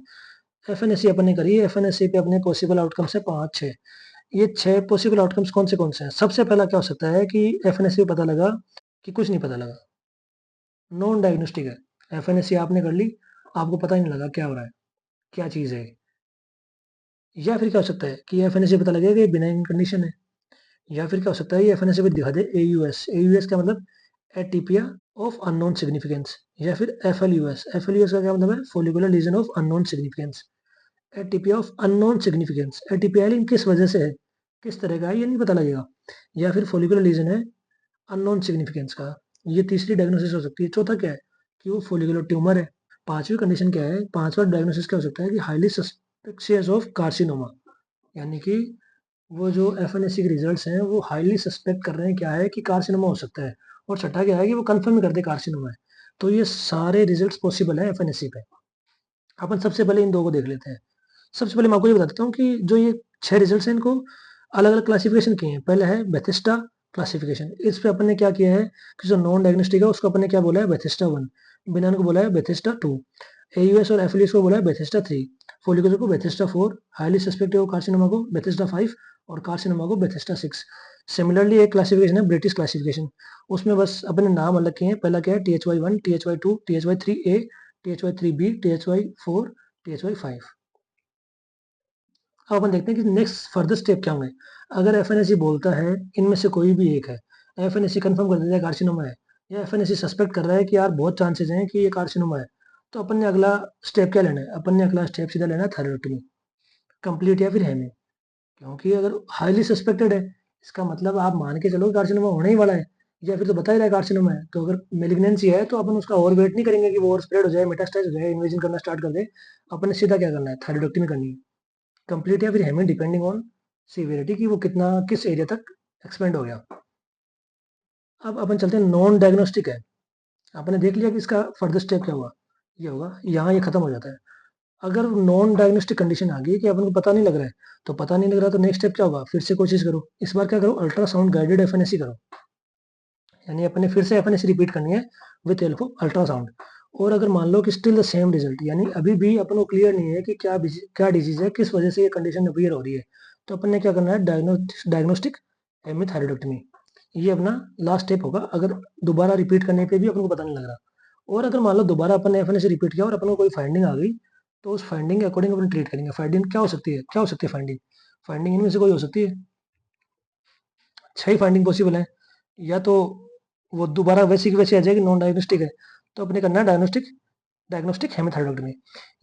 S1: एफएनएसी अपन ने करी, एफएनएसी पे अपने पॉसिबल आउटकम्स है 5-6। ये 6 पॉसिबल आउटकम्स कौन से हैं? सबसे पहला क्या हो सकता है कि एफएनएसी पे पता लगा कि कुछ नहीं पता लगा, नॉन डायग्नोस्टिक है। एफएनएसी आपने कर ली, आपको पता ही नहीं लगा क्या हो रहा है, क्या चीज़ है। या फिर क्या हो सकता है कि एफएनएसी पता लगेगा कि बिनाइन कंडीशन है। या फिर क्या हो सकता है, ये एफएनएसी पे दिखा दे एयूएस। एयूएस का मतलब एटीपिया ऑफ अननोन सिग्निफिकेंस। या फिर एफएलयूएस। एफएलयूएस का क्या मतलब है? Follicular lesion of unknown significance. Atypia of unknown significance. Atypia किस वजह से है, किस तरह का है, ये नहीं पता लगेगा। या फिर फॉलिकुलर लीजन है अननोन सिग्निफिकेंस का, ये तीसरी डायग्नोसिस हो सकती है। चौथा क्या है कि वो फॉलिकुलर ट्यूमर है। पांचवी कंडीशन क्या है? पांचवा डायग्नोसिस क्या हो सकता है कि हाईली सस्पिशियस ऑफ कार्सिनोमा। यानी कि वो जो एफएनएसी के रिजल्ट्स हैं वो हाईली सस्पेक्ट कर रहे हैं क्या है कि कार्सिनोमा हो सकता है। और छठा क्या है कि वो कंफर्म कर दे कार्सिनोमा है। तो ये सारे रिजल्ट्स पॉसिबल है एफएनएसी पे। अपन सबसे पहले इन दो को देख लेते हैं। सबसे पहले मैं आपको ये बता देता हूँ कि जो ये 6 रिजल्ट्स हैं इनको अलग अलग क्लासिफिकेशन किए हैं। पहले है बेथिस्टा क्लासिफिकेशन। इस पे अपन ने क्या किया है कि जो नॉन डायग्नोस्टिक है उसको अपन ने क्या बोला है? बेथिस्टा 1। बिनान को बोला है बेथिस्टा 2। एयूएस और एफएलयूएस को बोला है बेथिस्टा 3। फोलिकुलर को बेथिस्टा 4। हाईली सस्पेक्टिव कार्सिनोमा को बेथिस्टा 5। और कार्सिनोमा को बेथिस्टा 6। सिमिलरली एक क्लासिफिकेशन है ब्रिटिश क्लासिफिकेशन। उसमें बस अपने नाम अलग किए हैं। पहला क्या है? THY1, THY2, THY3A, THY3B, THY4, THY5। अब अपन देखते हैं कि नेक्स्ट फर्दर स्टेप क्या होंगे। अगर एफएनएसी बोलता है इनमें से कोई भी एक है, एफएनएसी कंफर्म कर देता है कार्सिनोमा है, या एफएनएसी सस्पेक्ट कर रहा है कि यार बहुत चांसेस हैं कि ये कार्सिनोमा है, तो अपन ने अगला स्टेप क्या लेना है? अपन ने अगला स्टेप सीधा लेना है थायरॉयडक्टमी, कंप्लीट या फिर हेमी। क्योंकि अगर हाईली सस्पेक्टेड है, इसका मतलब आप मान के चलो कार्सिनोमा होने ही वाला है, या फिर तो बता ही रहा है कार्सिनोमा है। तो अगर मेलिग्नेंसी है तो अपन उसका और वेट नहीं करेंगे कि वो और स्प्रेड हो जाए, मेटास्टाइज हो जाए, इन्वेजन करना स्टार्ट कर दे। अपन ने सीधा क्या करना है? थायरॉयडक्टमी करनी है, कंप्लीट या फिर हेमी, डिपेंडिंग ऑन सीवियरिटी कि वो कितना किस एरिया तक एक्सपेंड हो गया। अब अपन चलते हैं नॉन डायग्नोस्टिक है। आपने देख लिया कि इसका फर्दर स्टेप क्या हुआ, ये होगा यहाँ, ये खत्म हो जाता है। अगर नॉन डायग्नोस्टिक कंडीशन आ गई कि अपन को पता नहीं लग रहा है, तो पता नहीं लग रहा तो नेक्स्ट स्टेप क्या होगा? फिर से कोशिश करो। इस बार क्या करो? अल्ट्रासाउंड गाइडेड एफएनएसी करो। यानी अपने फिर से एफएनएसी रिपीट करनी है विथ हेल्प ऑफ अल्ट्रासाउंड। और अगर मान लो कि स्टिल द सेम रिजल्ट, यानी अभी भी अपन को क्लियर नहीं है कि क्या डिजीज है, किस वजह से ये कंडीशन अपीयर हो रही है, तो अपन ने क्या करना है? डायग्नोस्टिक हेमीथायरॉयडक्टमी। ये अपना लास्ट स्टेप होगा अगर दोबारा रिपीट करने पे भी अपन को पता नहीं लग रहा। और अगर मान लो दोबारा अपन ने एफएनएसी रिपीट किया और अपन को कोई फाइंडिंग आ गई, तो उस फाइंडिंग के अकॉर्डिंग अपन ट्रीट करेंगे। फाइंडिंग क्या हो सकती है? क्या हो सकती है फाइंडिंग? फाइंडिंग इनमें से कोई हो सकती है। 6 ही फाइंडिंग पॉसिबल है। या तो वो दोबारा वैसी की वैसी आ जाएगी, नॉन डायग्नोस्टिक है, तो अपने करना है डायग्नोस्टिक डायग्नोस्टिक हेमीथायरॉयडक्टमी।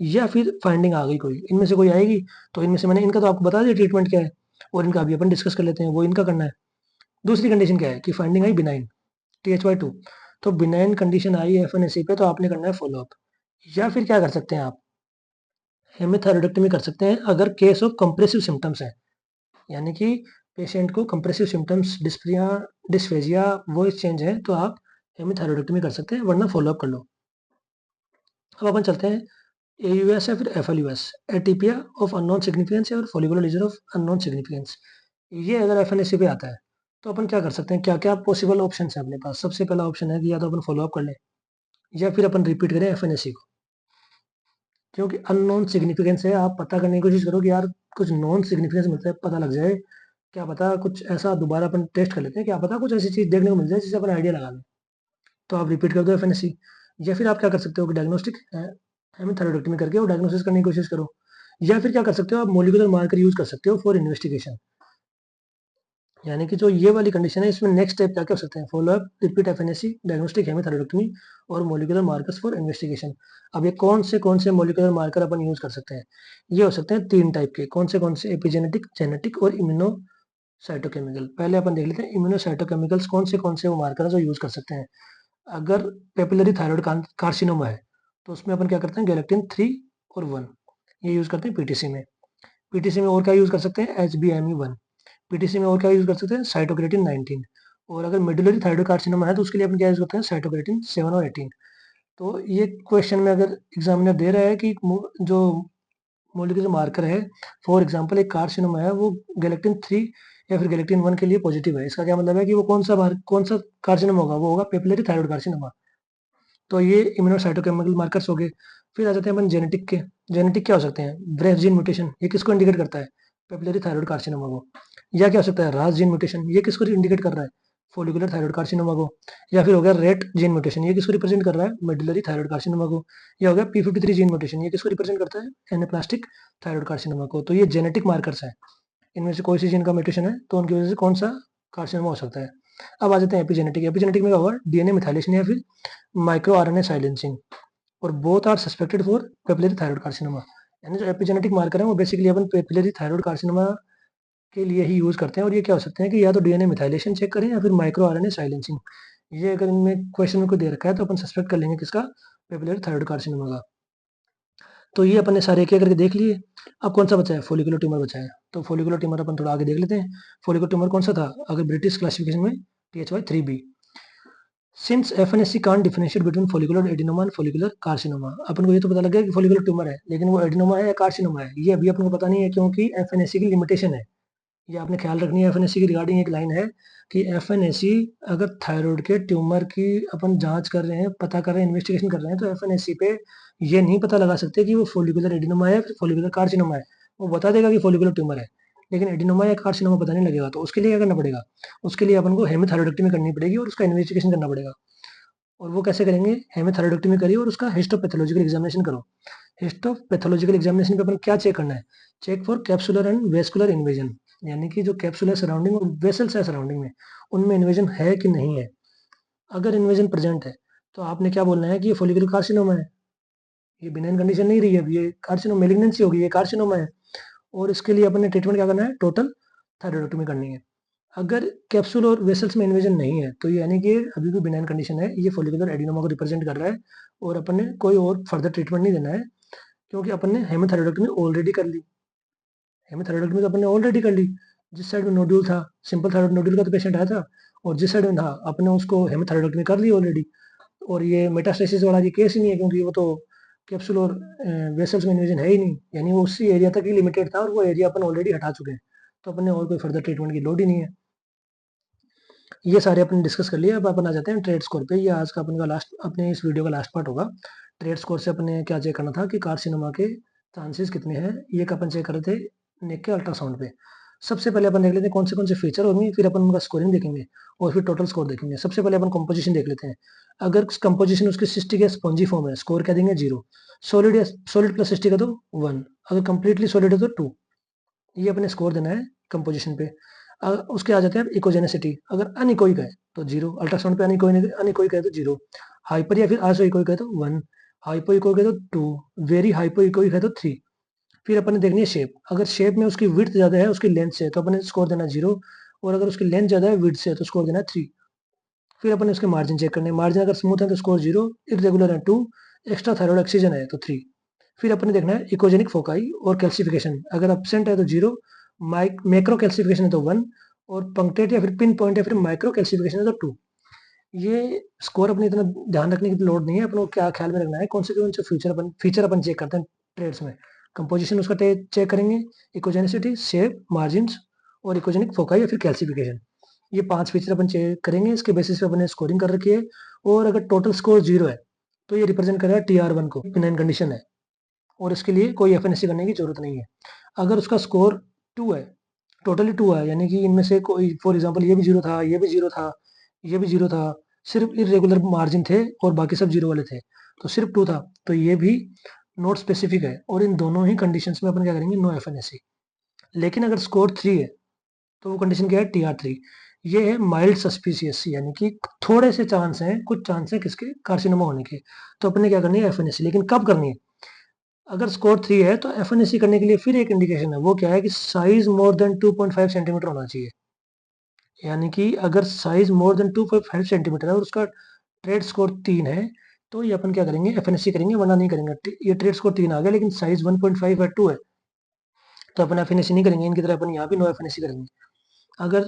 S1: या फिर फाइंडिंग आ गई कोई, इनमें से कोई आएगी, तो इनमें से मैंने इनका तो आपको बता दिया ट्रीटमेंट क्या है, और इनका अभी अपन डिस्कस कर लेते हैं, वो इनका करना है। दूसरी कंडीशन क्या है कि फाइंडिंग आई बिनाइन, THY2। तो बिनाइन कंडीशन आई एफएनएसी पे, तो आपने करना है फॉलोअप। या फिर क्या कर सकते हैं आप? हेमीथायरॉयडक्टमी कर सकते हैं अगर केस ऑफ कंप्रेसिव सिम्टम्स है, यानी कि पेशेंट को compressive symptoms, dyspnoea, dysphagia, voice change है, तो आप हेमीथायरॉयडक्टमी कर सकते हैं, वरना फॉलोअप कर लो। अब अपन चलते हैं एयूएस या फिर FLUS, atypia of unknown significance और follicular lesion of unknown significance. ये अगर एफएनएसी पे आता है तो अपन क्या कर सकते हैं? क्या क्या पॉसिबल ऑप्शन है अपने पास? सबसे पहला ऑप्शन है कि या तो अपन फॉलोअप कर लें, या फिर अपन रिपीट करें एफएनएसी को। क्योंकि अननोन सिग्निफिकेंस है, आप पता करने की कोशिश करो कि यार कुछ नॉन सिग्निफिकेंस मिलता है, पता लग जाए। क्या पता कुछ ऐसा दोबारा अपन टेस्ट कर लेते हैं, क्या पता कुछ ऐसी चीज देखने को मिल जाए जिससे अपन आइडिया लगा लें। तो आप रिपीट कर दो एफएनएसी। या फिर आप क्या कर सकते हो कि डायग्नोस्टिक हेमीथायरॉयडक्टमी करके वो डायग्नोसिस करने की कोशिश करो। या फिर क्या कर सकते हो? आप मोलिकुलर मार्कर यूज कर सकते हो फॉर इन्वेस्टिगेशन। यानी कि जो ये वाली कंडीशन है, इसमें नेक्स्ट स्टेप क्या क्या हो सकते हैं? फॉलोअप, रिपीट एफएनएसी, डायग्नोस्टिक हेमीथायरॉयडक्मी और मोलिकुलर मार्कर्स फॉर इन्वेस्टिगेशन। अब ये कौन से मोलिकुलर मार्कर अपन यूज कर सकते हैं? ये हो सकते हैं 3 टाइप के। कौन से? एपिजेनेटिक, जेनेटिक और इम्यूनो साइटोकेमिकल। पहले अपन देख लेते हैं इम्यूनो साइटोकेमिकल्स कौन से वो मार्कर है जो यूज कर सकते हैं। अगर पेपिलरी थायराइड कार्सिनोमा है, तो उसमें अपन क्या करते हैं? गैलेक्टिन 3 और 1 ये यूज करते हैं पीटीसी में। पीटीसी में और क्या यूज़ कर सकते हैं, HbME1। पीटीसी में और क्या यूज़ कर सकते हैं, साइटोक्रेटिन 19। और अगर मिडुलरी थायरॉइड कार्सिनोमा है तो उसके लिए अपन क्या यूज़ करते हैं, साइटोक्रेटिन 7 और 18। तो ये क्वेश्चन में अगर एग्जामिनर दे रहा है कि जो मॉलिक्यूलर मार्कर है, फॉर एग्जांपल एक कार्सिनोमा है, वो गैलेक्टिन 3 या फिर गैलेक्टिन 1 के लिए पॉजिटिव है, इसका क्या मतलब है कि वो कौन सा कार्सिनोमा होगा, वो होगा पेपिलरी थायरॉइड कार्सिनोमा। तो ये इम्यूनोसाइटोकेमिकल मार्कर्स हो गए। फिर आ जाते हैं अपन जेनेटिक के। जेनेटिक क्या हो सकते हैं, ब्रेफ जीन म्यूटेशन, ये किसको इंडिकेट करता है, पेपिलरी थायरॉइड कार्सिनोमा को। या क्या हो सकता है, रास जीन म्यूटेशन, ये किसको इंडिकेट कर रहा है, फोलिकुलर थायरॉइड कार्सिनोमा को। या फिर हो गया रेट जीन म्यूटेशन, ये किसको रिप्रेजेंट कर रहा है, मेडुलरी थायरॉइड कार्सिनोमा को। या हो गया P53 जीन म्यूटेशन, ये किसको रिप्रेजेंट करता है, एनाप्लास्टिक थायरॉइड कार्सिनोमा को। तो ये जेनेटिक मार्कर्स है, इनमें से कोई सी जीन का म्यूटेशन है तो उनकी वजह से कौन सा कार्सिनोमा हो सकता है। अब आ जाते हैं एपिजेनेटिक। एपिजेनेटिक में क्या होगा, डीएनए मिथाइलेशन या फिर माइक्रो आरएनए साइलेंसिंग, और both are suspected for papillary thyroid carcinoma. यानी जो एपिजेनेटिक मार्कर है वो बेसिकली अपन पेपिलरी थायरॉइड कार्सिनोमा के लिए ही यूज करते हैं। और ये क्या हो सकते हैं कि या तो डीएनए मिथाइलेशन चेक करें या फिर माइक्रो आरएनए साइलेंसिंग। ये अगर इनमें क्वेश्चन में कोई दे रखा है तो अपन सस्पेक्ट कर लेंगे किसका, पेपिलरी थायरॉइड कार्सिनोमा का। तो ये अपन ने सारे एक करके देख लिए। अब कौन सा बचा है, फोलिकुलर ट्यूमर बचा है। तो फोलिकुलर ट्यूमर अपन थोड़ा आगे देख लेते हैं। फोलिकुलर ट्यूमर कौन सा था, अगर ब्रिटिश क्लासिफिकेशन में THY3B। Since FNSC can't differentiate between follicular adenoma and follicular carcinoma, अपन को ये तो पता लग गया कि फोलिकुलर ट्यूमर है, लेकिन वो एडिनोमा है या कार्सिनोमा है ये अभी अपन को पता नहीं है, क्योंकि FNSC की लिमिटेशन है। ये आपने ख्याल रखनी है। FNSC की रिगार्डिंग एक लाइन है कि FNSC अगर थायराइड के ट्यूमर की अपन जांच कर रहे हैं, पता कर रहे हैं, इन्वेस्टिगेशन कर रहे हैं, तो FNSC पे ये नहीं पता लगा सकते कि वो फोलिकुलर एडिनोमा है या फिर फोलिकुलर कार्सिनोमा है। वो बता देगा कि फोलिकुलर ट्यूमर है, लेकिन एडिनोमा या कार्सिनोमा पता नहीं लगेगा। तो उसके लिए क्या करना पड़ेगा, उसके लिए अपन को हेमीथायरॉइडेक्टमी करनी पड़ेगी और उसका इन्वेस्टिगेशन करना पड़ेगा। और वो कैसे करेंगे, हेमीथायरॉइडेक्टमी करिए और उसका हिस्टोपैथोलॉजिकल एग्जामिनेशन करो। हिस्टोपैथोलॉजिकल एग्जामिनेशन पे अपन क्या चेक करना है, check for capsular and vascular invasion, यानी कि जो कैप्सुल है सराउंडिंग और वेसल्स है सराउंडिंग में, उनमें इन्वेजन है कि नहीं है। अगर इन्वेजन प्रेजेंट है तो आपने क्या बोलना है कि ये फोलिकुलर कार्सिनोमा है, ये बिनाइन कंडीशन नहीं रही है, अब ये कार्सिनोमा मेलिग्नेंसी होगी, ये कार्सिनोमा है। और इसके लिए अपन ने ट्रीटमेंट क्या करना है, टोटल थायरॉइडेक्टमी करनी है। अगर कैप्सूल और वेसल्स में इन्वेजन नहीं है तो ये यानी कि अभी भी बिनाइन कंडीशन है, ये फोलिकुलर एडिनोमा को रिप्रेजेंट कर रहा है। और अपन ने कोई और फर्दर ट्रीटमेंट नहीं देना है, क्योंकि अपन ने हेमीथायरॉइडेक्टमी ऑलरेडी कर ली। हेमीथायरॉइडेक्टमी तो अपन ने ऑलरेडी कर ली। जिस साइड में नोड्यूल था, सिंपल थायरॉइड नोड्यूल का तो पेशेंट आया था, और जिस साइड में था अपने उसको हेमीथायरॉइडेक्टमी कर ली ऑलरेडी। और ये मेटास्टेसिस वाला ये केस ही नहीं है, क्योंकि वो तो कैप्सूल और वेसल्स में इन्वेजन है ही नहीं, यानी वो उसी एरिया तक ही लिमिटेड था और वो एरिया अपन ऑलरेडी हटा चुके हैं। तो अपन ने और कोई फर्दर ट्रीटमेंट की लोड ही नहीं है। ये सारे अपन डिस्कस कर लिए। अब अपन आ जाते हैं ट्रेड स्कोर पे। ये आज का अपन का लास्ट, अपने इस वीडियो का लास्ट पार्ट होगा। ट्रेड स्कोर से अपने क्या चेक करना था कि कार्सिनोमा के चांसेस कितने हैं, ये अपन चेक कर रहे थे नेक के अल्ट्रासाउंड पे। सबसे पहले अपन देख लेते हैं कौन से फीचर होंगे, फिर अपन उनका स्कोरिंग देखेंगे और फिर टोटल स्कोर देखेंगे। सबसे पहले अपन कंपोजिशन देख लेते हैं। अगर कंपोजिशन उसकी सिस्टिक या स्पॉन्जी फॉर्म है, स्कोर क्या देंगे, 0। सॉलिड या सॉलिड प्लस सिस्टिक है तो 1। अगर कंप्लीटली सॉलिड है तो 2। ये अपने स्कोर देना है कंपोजिशन पे। उसके आ जाते हैं इकोजेनेसिटी। अगर अनइकोइक है तो 0, अल्ट्रासाउंड पे अनइकोइक है तो 0। हाइपर या फिर आइसोइकोइक है तो 1। हाइपोइकोइक है तो 2। वेरी हाइपोइकोइक है तो 3। फिर अपन ने देखनी है शेप। अगर शेप में उसकी विड्थ ज्यादा है उसकी लेंथ से तो अपन ने स्कोर देना 0। और अगर उसकी लेंथ ज्यादा है विड्थ से तो स्कोर देना 3। फिर अपन ने उसके मार्जिन चेक करने हैं। मार्जिन अगर स्मूथ है तो स्कोर 0, इरेगुलर है 2, एक्स्ट्रा थायरॉइड एक्सीजन है तो 3। फिर अपन ने देखना है इकोजेनिक फोकाई और कैल्सिफिकेशन। अगर एब्सेंट है तो 0, मैक्रो कैल्सिफिकेशन है तो 1, और पंक्टेट या फिर पिन पॉइंट या फिर माइक्रो कैल्सिफिकेशन है तो 2। ये स्कोर अपने इतना ध्यान रखने की लोड नहीं है, अपन को क्या ख्याल में रखना है, कौन से फीचर अपन चेक करते हैं ट्रेड्स में। कंपोजिशन उसका चेक करेंगे, इकोजेनिसिटी, शेप, मार्जिन और इकोजेनिक फोकाई या फिर कैल्सिफिकेशन। ये 5 फीचर अपन चेक करेंगे, इसके बेसिस पे अपने स्कोरिंग कर रखी है। और अगर टोटल स्कोर 0 है तो ये रिप्रेजेंट कर रहा है TR1 को, बिनाइन कंडीशन है, और इसके लिए कोई FNSC करने की जरूरत नहीं है। अगर उसका स्कोर 2 है, टोटली 2 है, यानी कि इनमें से कोई, फॉर एग्जांपल ये भी 0 था, ये भी 0 था, ये भी 0 था, सिर्फ इरेगुलर मार्जिन थे और बाकी सब 0 वाले थे, तो सिर्फ 2 था, तो ये भी नोट स्पेसिफिक है। और इन दोनों ही कंडीशंस में अपन क्या करेंगे, नो FNSC। लेकिन अगर स्कोर 3 है तो वो कंडीशन क्या है, TR3। ये है माइल्ड सस्पिशियस, यानी कि थोड़े से चांस हैं, कुछ चांस है किसके, कार्सिनोमा होने के। तो अपने क्या करनी है, FNSC। लेकिन कब करनी है, अगर स्कोर 3 है तो FNSC करने के लिए फिर एक इंडिकेशन है, वो क्या है कि साइज मोर देन 2.5 सेंटीमीटर होना चाहिए। यानी कि अगर साइज मोर देन 2.5 सेंटीमीटर है और उसका ट्रेड स्कोर 3 है तो ये अपन क्या करेंगे, FNSC करेंगे, वरना नहीं करेंगे। ये ट्रेड स्कोर 3 आ गया लेकिन साइज 1.5 है, 2 है, तो अपन एफएनएसी नहीं करेंगे, इनकी तरह अपन यहाँ भी नो एफएनएसी करेंगे। अगर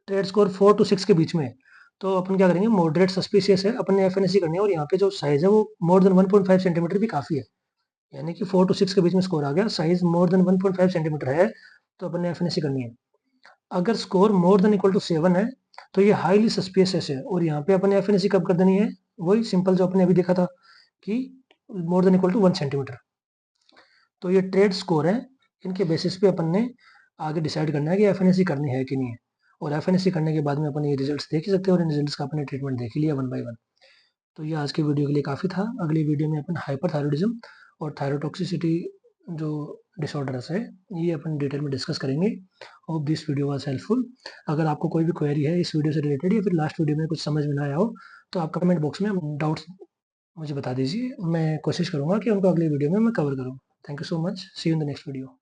S1: ट्रेड स्कोर 4 टू 6 के बीच में है, तो अपन क्या करेंगे, मॉडरेट सस्पिशियस है, अपन ने एफएनएसी करनी है और यहाँ पे जो साइज है वो मोर देन 1.5 सेंटीमीटर भी काफ़ी है। यानी कि 4 टू 6 के बीच में स्कोर आ गया, साइज मोर देन 1.5 सेंटीमीटर है, तो अपन ने एफएनएसी करनी है। अगर score more than equal to 7 है, तो ये हाईली सस्पिशियस है और यहाँ पे अपन ने एफएनएसी कब कर देनी है, वही सिंपल जो अपने अभी देखा था कि more than equal to 1 centimetre. तो ये ट्रेड स्कोर है, इनके बेसिस पे अपन ने आगे डिसाइड करना है कि एफएनएसी करनी है कि नहीं है। और एफएनएसी करने के बाद में अपन ये रिजल्ट्स देख ही सकते हैं और इन रिजल्ट्स का अपने ट्रीटमेंट देख ही लिया 1 बाय 1। तो ये आज के वीडियो के लिए काफ़ी था। अगली वीडियो में अपन हाइपरथायरॉयडिज्म और थायरोटॉक्सिसिटी जो डिसऑर्डर्स है, ये अपन डिटेल में डिस्कस करेंगे। Hope this video was helpful. अगर आपको कोई भी क्वेरी है इस वीडियो से रिलेटेड या फिर लास्ट वीडियो में कुछ समझ में ना आया हो, तो आप कमेंट बॉक्स में डाउट्स मुझे बता दीजिए। मैं कोशिश करूँगा कि उनको अगली वीडियो में मैं कवर करूँ। Thank you so much. See you in the next video.